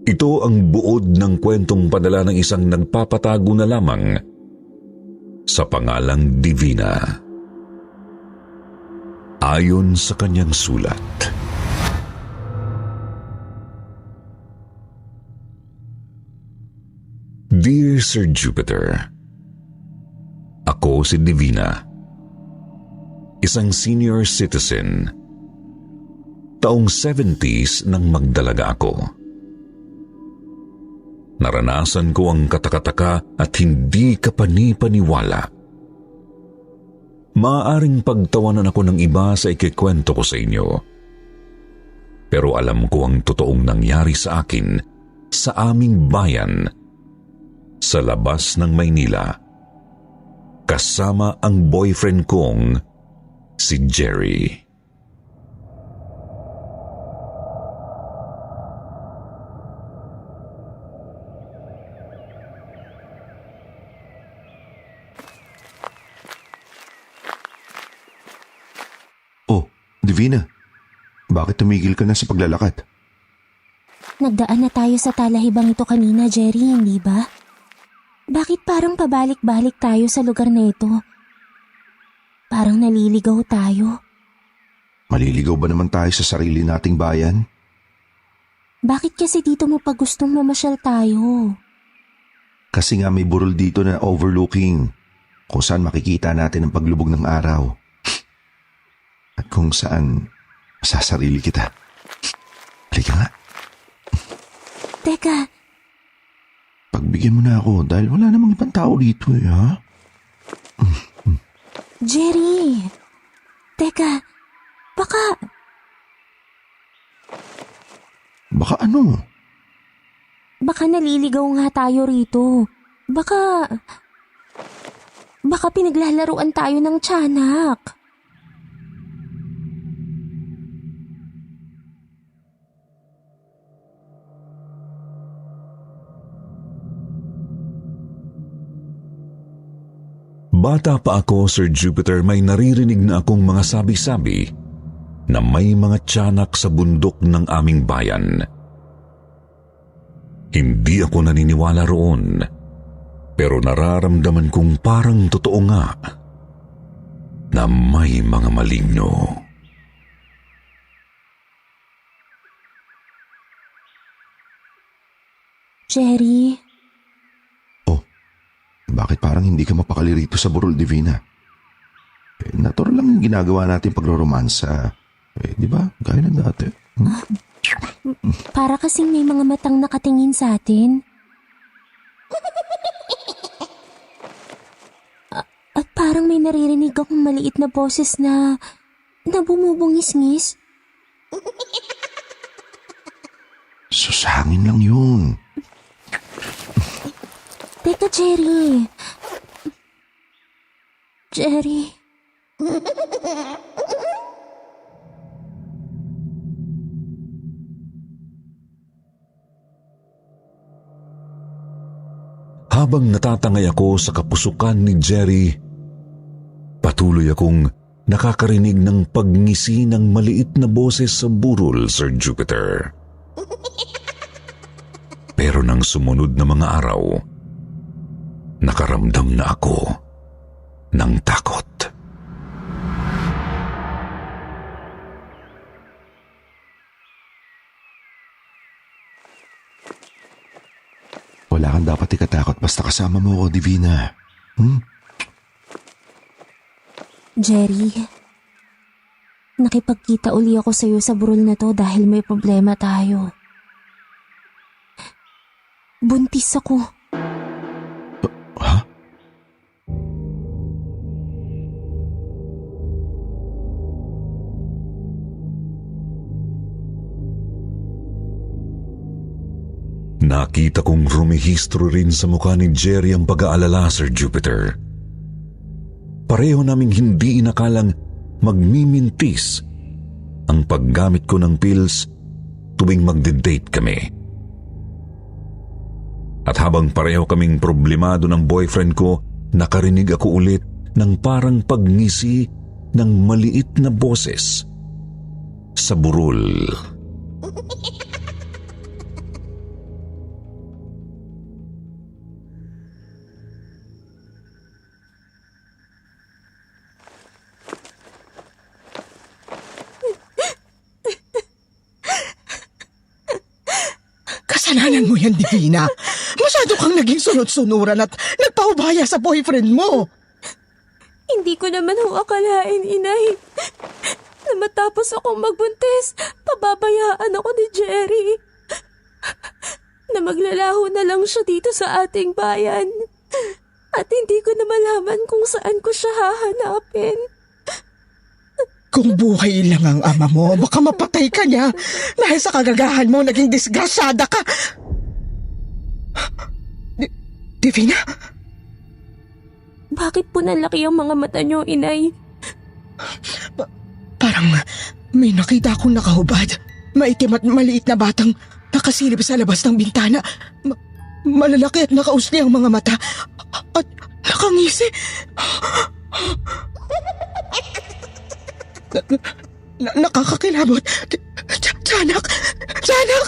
Ito ang buod ng kwentong padala ng isang nagpapatago na lamang sa pangalang Divina. Ayon sa kanyang sulat, Dear Sir Jupiter, ako si Divina, isang senior citizen. Taong 70s nang magdalaga ako. Naranasan ko ang katakataka at hindi kapani-paniwala. Maaaring pagtawanan ako ng iba sa ikikwento ko sa inyo. Pero alam ko ang totoong nangyari sa akin sa aming bayan sa labas ng Maynila kasama ang boyfriend kong si Jerry. Divina, bakit tumigil ka na sa paglalakad? Nagdaan na tayo sa talahibang ito kanina, Jerry, hindi ba? Bakit parang pabalik-balik tayo sa lugar na ito? Parang naliligaw tayo. Maliligaw ba naman tayo sa sarili nating bayan? Bakit kasi dito mo pa gustong mamasyal tayo? Kasi nga may burol dito na overlooking, kung saan makikita natin ang paglubog ng araw. At kung saan masasarili kita. Halika nga. Teka. Pagbigyan mo na ako dahil wala namang ibang tao dito ha? Jerry. Teka. Baka ano? Baka naliligaw nga tayo rito. Baka pinaglalaruan tayo ng tiyanak. Bata pa ako, Sir Jupiter, may naririnig na akong mga sabi-sabi na may mga tiyanak sa bundok ng aming bayan. Hindi ako naniniwala roon, pero nararamdaman kong parang totoo nga na may mga maligno. Jerry. Bakit parang hindi ka mapakali rito sa burol, Divina? Natural lang yung ginagawa natin pagroromansa. Di ba? Gaya ng dati. Para kasing may mga matang nakatingin sa atin. At parang may naririnig akong maliit na boses na bumubungis-ngis. Susangin lang yun. Teka, Jerry. Jerry. Habang natatangay ako sa kapusukan ni Jerry, patuloy akong nakakarinig ng pagngisi ng maliit na boses sa burol, Sir Jupiter. Pero nang sumunod na mga araw, nakaramdam na ako ng takot. Wala kang dapat ikatakot basta kasama mo ako, Divina. Jerry. Nakipagkita uli ako sa'yo sa burol na to dahil may problema tayo. Buntis ako. Ha? Nakita kong rumihistro rin sa mukha ni Jerry ang pag-aalala, Sir Jupiter. Pareho naming hindi inakalang magmimintis ang paggamit ko ng pills tuwing magde-date kami. At habang pareho kaming problemado ng boyfriend ko, nakarinig ako ulit ng parang pagngisi ng maliit na boses sa burol. Kasalanan mo yan, Divina. Masyado kang naging sunod-sunuran at nagpaubaya sa boyfriend mo. Hindi ko naman ho akalain, inay. Na matapos akong magbuntis, pababayaan ako ni Jerry. Na maglalaho na lang siya dito sa ating bayan. At hindi ko na malaman kung saan ko siya hahanapin. Kung buhay lang ang ama mo, baka mapatay ka niya. Dahil sa kagagahan mo, naging disgrasyada ka. Divina? Bakit po nalaki ang mga mata niyo, inay? Parang may nakita akong nakahubad. Maitim at maliit na batang nakasilip sa labas ng bintana. Malalaki at nakausli ang mga mata. At nakangisi. Nakakakilabot. Tiyanak! Tiyanak!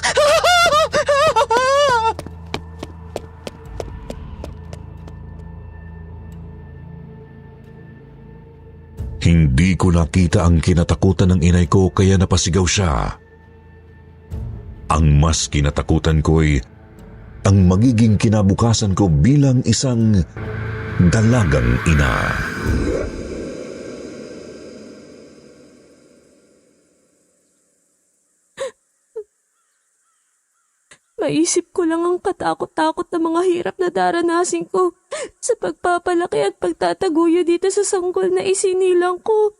Hindi ko nakita ang kinatakutan ng inay ko kaya napasigaw siya. Ang mas kinatakutan ko'y ang magiging kinabukasan ko bilang isang dalagang ina. Maisip ko lang ang katakot-takot na mga hirap na daranasin ko sa pagpapalaki at pagtataguyo dito sa sanggol na isinilang ko.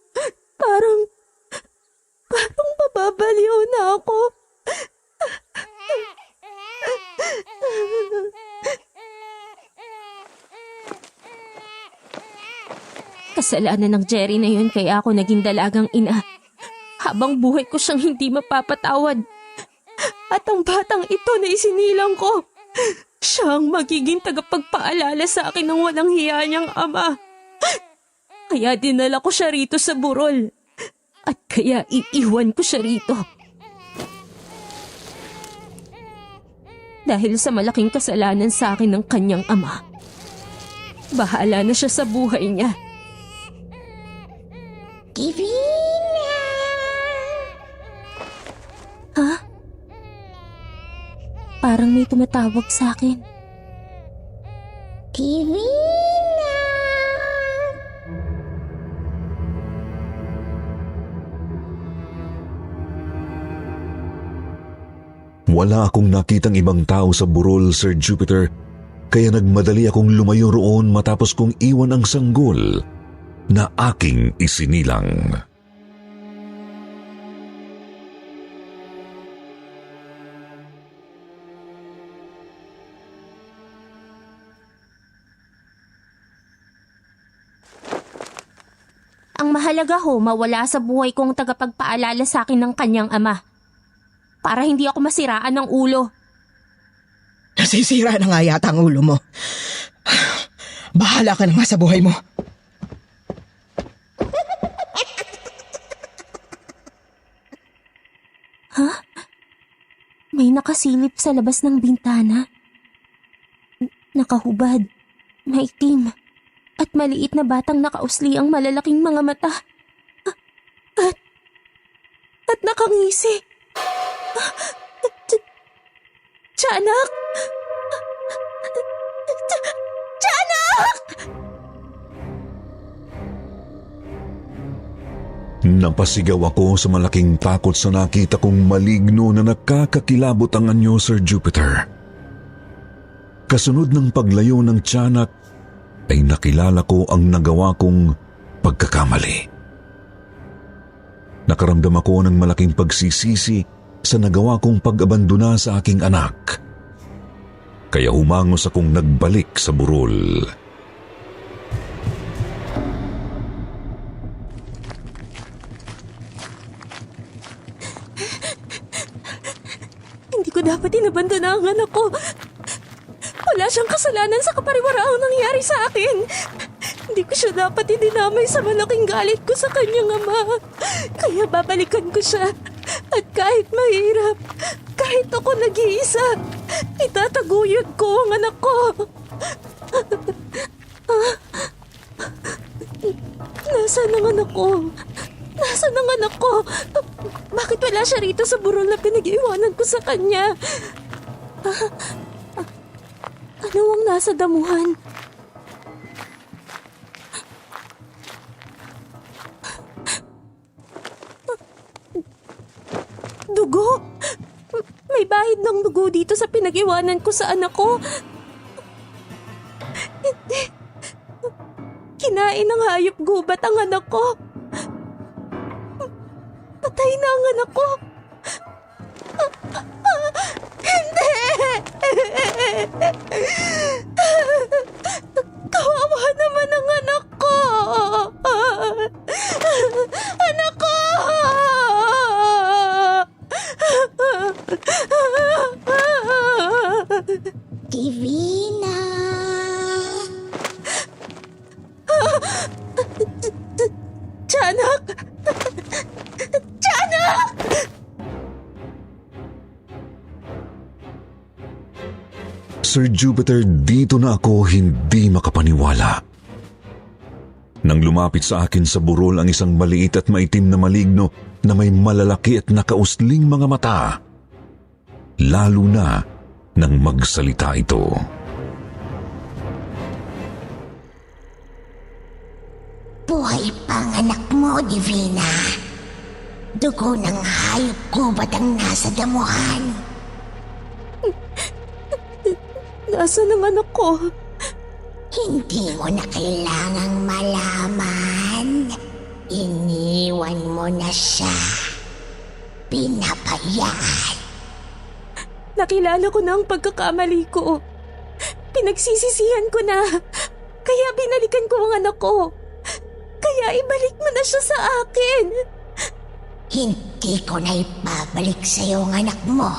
Parang mababaliw na ako. Kasalanan ng Jerry na yun kaya ako naging dalagang ina. Habang buhay ko siyang hindi mapapatawad. At ang batang ito na isinilang ko, siya ang magiging tagapagpaalala sa akin ng walang hiya niyang ama. Kaya dinala ko siya rito sa burol. At kaya iiwan ko siya rito. Dahil sa malaking kasalanan sa akin ng kanyang ama. Bahala na siya sa buhay niya. Divina! Ha? Parang may tumatawag sa akin. Divina! Wala akong nakitang ibang tao sa burol, Sir Jupiter, kaya nagmadali akong lumayo roon matapos kong iwan ang sanggol na aking isinilang. Ang mahalaga ho, mawala sa buhay kong tagapagpaalala sa akin ng kanyang ama. Para hindi ako masiraan ng ulo. Nasisira na nga yata ang ulo mo. Bahala ka na nga sa buhay mo. May nakasilip sa labas ng bintana. Nakahubad, maitim, at maliit na batang nakausli ang malalaking mga mata. At nakangisi. Tiyanak! Tiyanak! Napasigaw ako sa malaking takot sa nakita kong maligno na nakakakilabot ang anyo, Sir Jupiter. Kasunod ng paglayo ng tiyanak ay nakilala ko ang nagawa kong pagkakamali. Nakaramdam ako ng malaking pagsisisi sa nagawa kong pag-abandona sa aking anak. Kaya humangos akong nagbalik sa burol. Hindi ko dapat inabandona ang anak ko. Wala siyang kasalanan sa kapariwaraang nangyari sa akin. Hindi ko siya dapat idinamay sa malaking galit ko sa kanyang ama. Kaya babalikan ko siya. At kahit mahirap, kahit ako nag-iisa, itataguyod ko ang anak ko. Nasaan ang anak ko? Nasaan ang anak ko? Bakit wala siya rito sa burol na pinag-iwanan ko sa kanya? Ano ang nasa damuhan? Dugo? May bahid ng dugo dito sa pinag-iwanan ko sa anak ko. Hindi. Kinain ng hayop gubat ang anak ko. Patay na ang anak ko. Hindi! Kawawa naman ang anak ko! Anak ko! Divina! Tiyanak! Tiyanak! Sir Jupiter, dito na ako hindi makapaniwala. Nang lumapit sa akin sa burol ang isang maliit at maitim na maligno na may malalaki at nakausling mga mata, lalo na nang magsalita ito. Buhay pang anak mo, Divina. Dugo ng hayop gubat ang nasa damuhan. Nasaan ang anak ko? Hindi mo na kailangang malaman. Iniwan mo na siya. Pinapayaan. Nakilala ko na ang pagkakamali ko. Pinagsisisihan ko na. Kaya binalikan ko ang anak ko. Kaya ibalik mo na siya sa akin. Hindi ko na ipabalik sa'yo ang anak mo.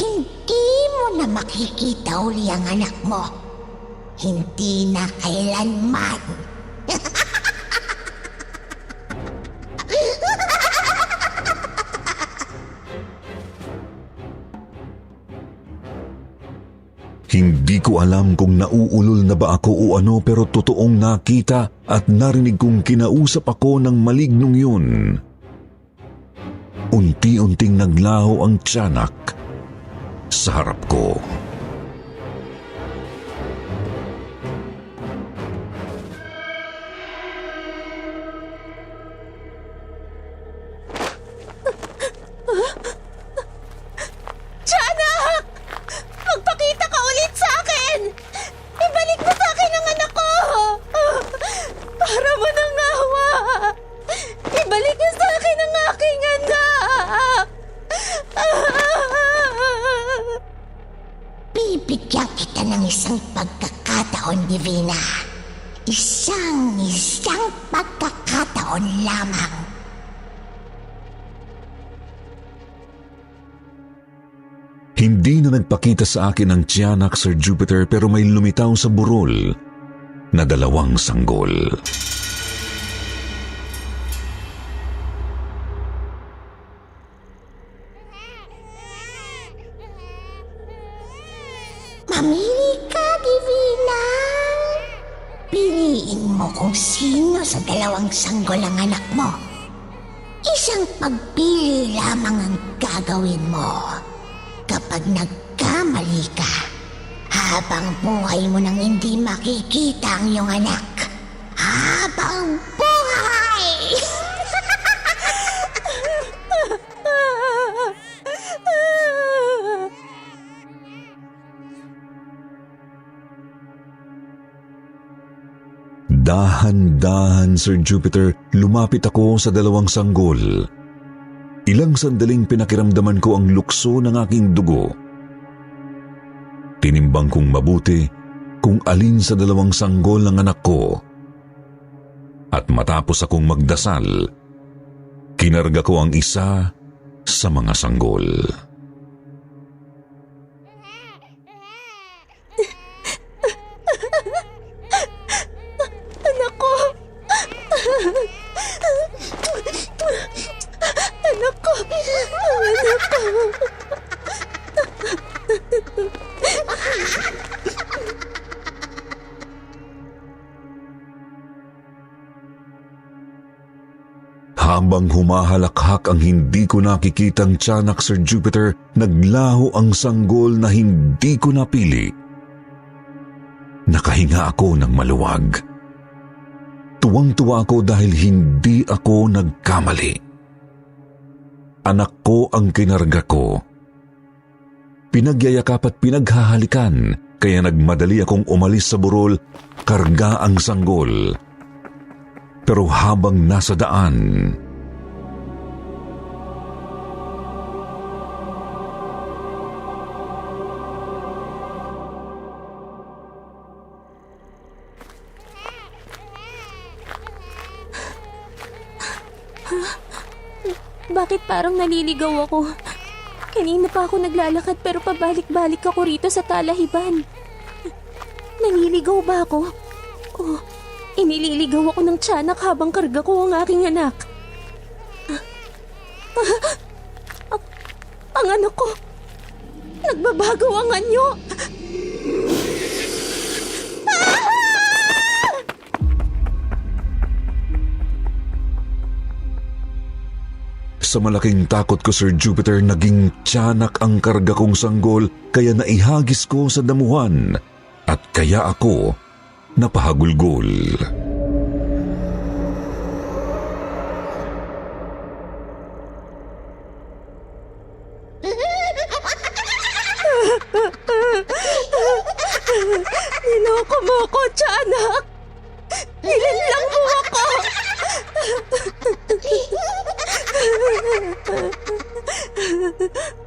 Hindi mo na makikita uli ang anak mo. Hindi na kailanman. Hindi ko alam kung nauulol na ba ako o ano, pero totoong nakita at narinig kong kinausap ako ng malignong yun. Unti-unting naglaho ang tiyanak sa harap ko. bibigyan kita ng isang pagkakataon, Divina. Isang pagkakataon lamang. Hindi na nagpakita sa akin ang tiyanak, Sir Jupiter, pero may lumitaw sa burol na 2 sanggol. Mamili ka, Divina. Piliin mo kung sino sa 2 sanggol ang anak mo. Isang pagpili lamang ang gagawin mo. Kapag nagkamali ka, habang buhay mo nang hindi makikita ang iyong anak. Habang buhay! Dahan-dahan, Sir Jupiter, lumapit ako sa 2 sanggol. Ilang sandaling pinakiramdaman ko ang lukso ng aking dugo. Tinimbang kong mabuti kung alin sa 2 sanggol ng anak ko. At matapos akong magdasal, kinarga ko ang isa sa mga sanggol. Anak ko! Anak ko! Anak ko! Habang humahalakhak ang hindi ko nakikitang tiyanak, Sir Jupiter, naglaho ang sanggol na hindi ko napili. Nakahinga ako ng maluwag. Tuwang-tuwa ako dahil hindi ako nagkamali. Anak ko ang kinarga ko. Pinagyayakap at pinaghahalikan, kaya nagmadali akong umalis sa burol, karga ang sanggol. Pero habang nasa daan, Bakit parang naliligaw ako? Kanina pa ako naglalakad pero pabalik-balik ako rito sa talahiban. Naliligaw ba ako? O inililigaw ako ng tiyanak habang karga ko ang aking anak? Ang anak ko! Nagbabago ang anyo! sa malaking takot ko, Sir Jupiter, naging tiyanak ang karga kong sanggol, kaya naihagis ko sa damuhan at kaya ako napahagulgol. Niloko mo ko, tiyanak! Nilinlang mo ako!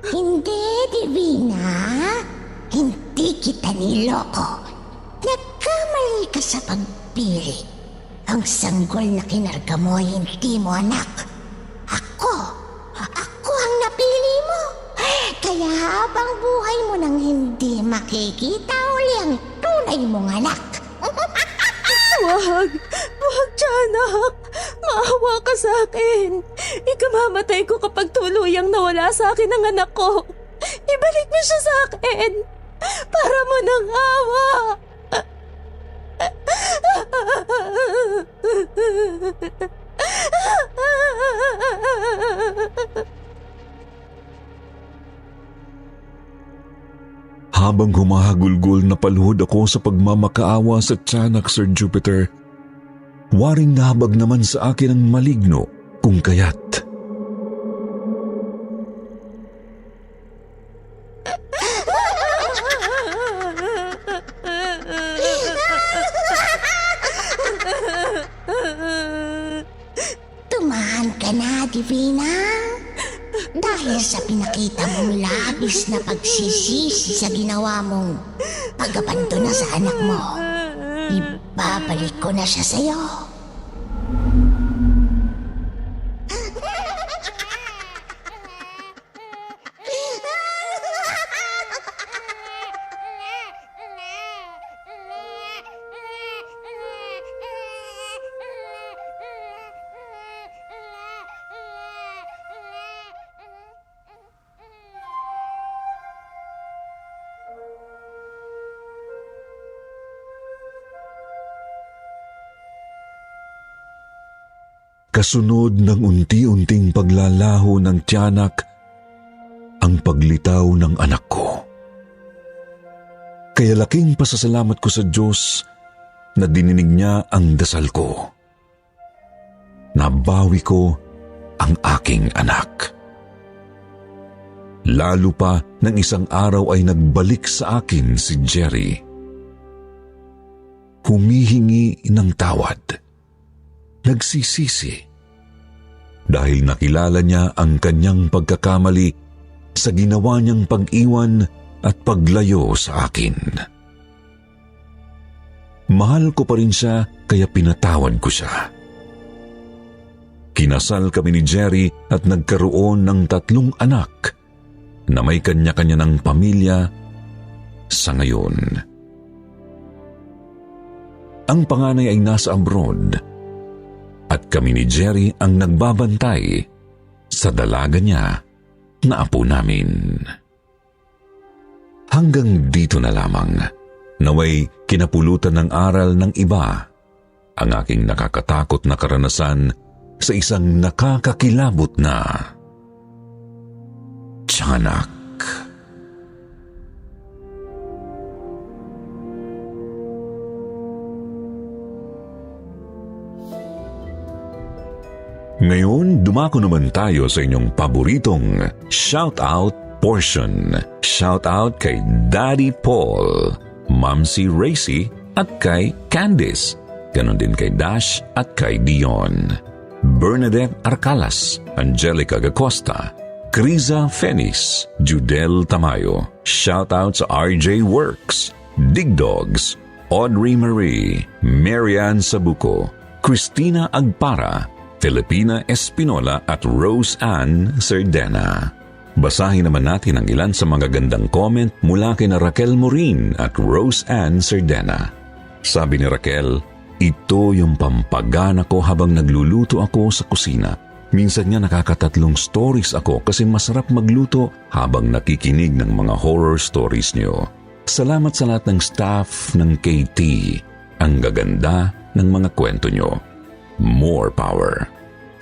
Hindi, Divina. Hindi kita niloko. Nagkamali ka sa pagpili. Ang sanggol na kinarga mo ay hindi mo anak. Ako ang napili mo. Kaya habang buhay mo nang hindi makikita uli ang tunay mong anak. Wag, tiyanak. Maawa ka sa akin. Ikamamatay ko kapag tuluyang nawala sa akin ang anak ko. Ibalik mo siya sa akin. Para mo ng awa. Habang humahagulgol, napaluhod ako sa pagmamakaawa sa tiyanak, Sir Jupiter. Waring nahabag naman sa akin ang maligno, kung kaya't Tumahan ka na, Divina. Dahil sa pinakita mong labis na pagsisisi sa ginawa mong pag-abandona sa anak mo, ibabalik ko na siya sa'yo. Kasunod ng unti-unting paglalaho ng tiyanak ang paglitaw ng anak ko. Kaya laking pasasalamat ko sa Diyos na dininig niya ang dasal ko. Nabawi ko ang aking anak. Lalo pa nang isang araw ay nagbalik sa akin si Jerry. Humihingi ng tawad. Nagsisisi dahil nakilala niya ang kanyang pagkakamali sa ginawa niyang pag-iwan at paglayo sa akin. Mahal ko pa rin siya kaya pinatawad ko siya. Kinasal kami ni Jerry at nagkaroon ng 3 anak na may kanya-kanya ng pamilya sa ngayon. Ang panganay ay nasa abroad at kami ni Jerry ang nagbabantay sa dalaga niya na apo namin. Hanggang dito na lamang, naway kinapulutan ng aral ng iba ang aking nakakatakot na karanasan sa isang nakakakilabot na tiyanak. Ngayon, dumako naman tayo sa inyong paboritong shoutout portion. Shoutout kay Daddy Paul, Mamsi Racy at kay Candice. Ganon din kay Dash at kay Dion. Bernadette Arcalas, Angelica Gacosta, Criza Fenis, Judel Tamayo. Shoutout sa RJ Works, Digdogs, Audrey Marie, Marianne Sabuco, Christina Agpara, Filipina Espinola at Rose Ann Serdena. Basahin naman natin ang ilan sa mga gandang comment mula kina Raquel Morin at Rose Ann Serdena. Sabi ni Raquel, ito yung pampagana ko habang nagluluto ako sa kusina. Minsan nga nakakatatlong stories ako kasi masarap magluto habang nakikinig ng mga horror stories niyo. Salamat sa lahat ng staff ng KT. Ang gaganda ng mga kwento niyo. More power.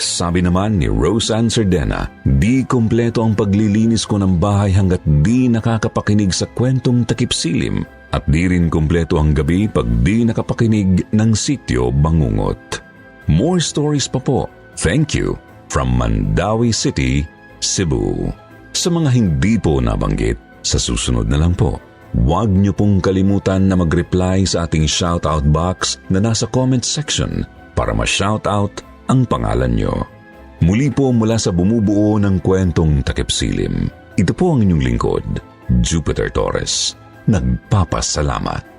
Sabi naman ni Roseanne Serdena, di kumpleto ang paglilinis ko ng bahay hanggat di nakakapakinig sa kwentong takip silim at di rin kumpleto ang gabi pag di nakapakinig ng Sityo Bangungot. More stories pa po. Thank you. From Mandawi City, Cebu. Sa mga hindi po nabanggit, sa susunod na lang po. Huwag niyo pong kalimutan na mag-reply sa ating shoutout box na nasa comment section para ma-shoutout ang pangalan nyo. Muli po mula sa bumubuo ng kwentong takip silim. Ito po ang inyong lingkod, Jupiter Torres. Nagpapasalamat.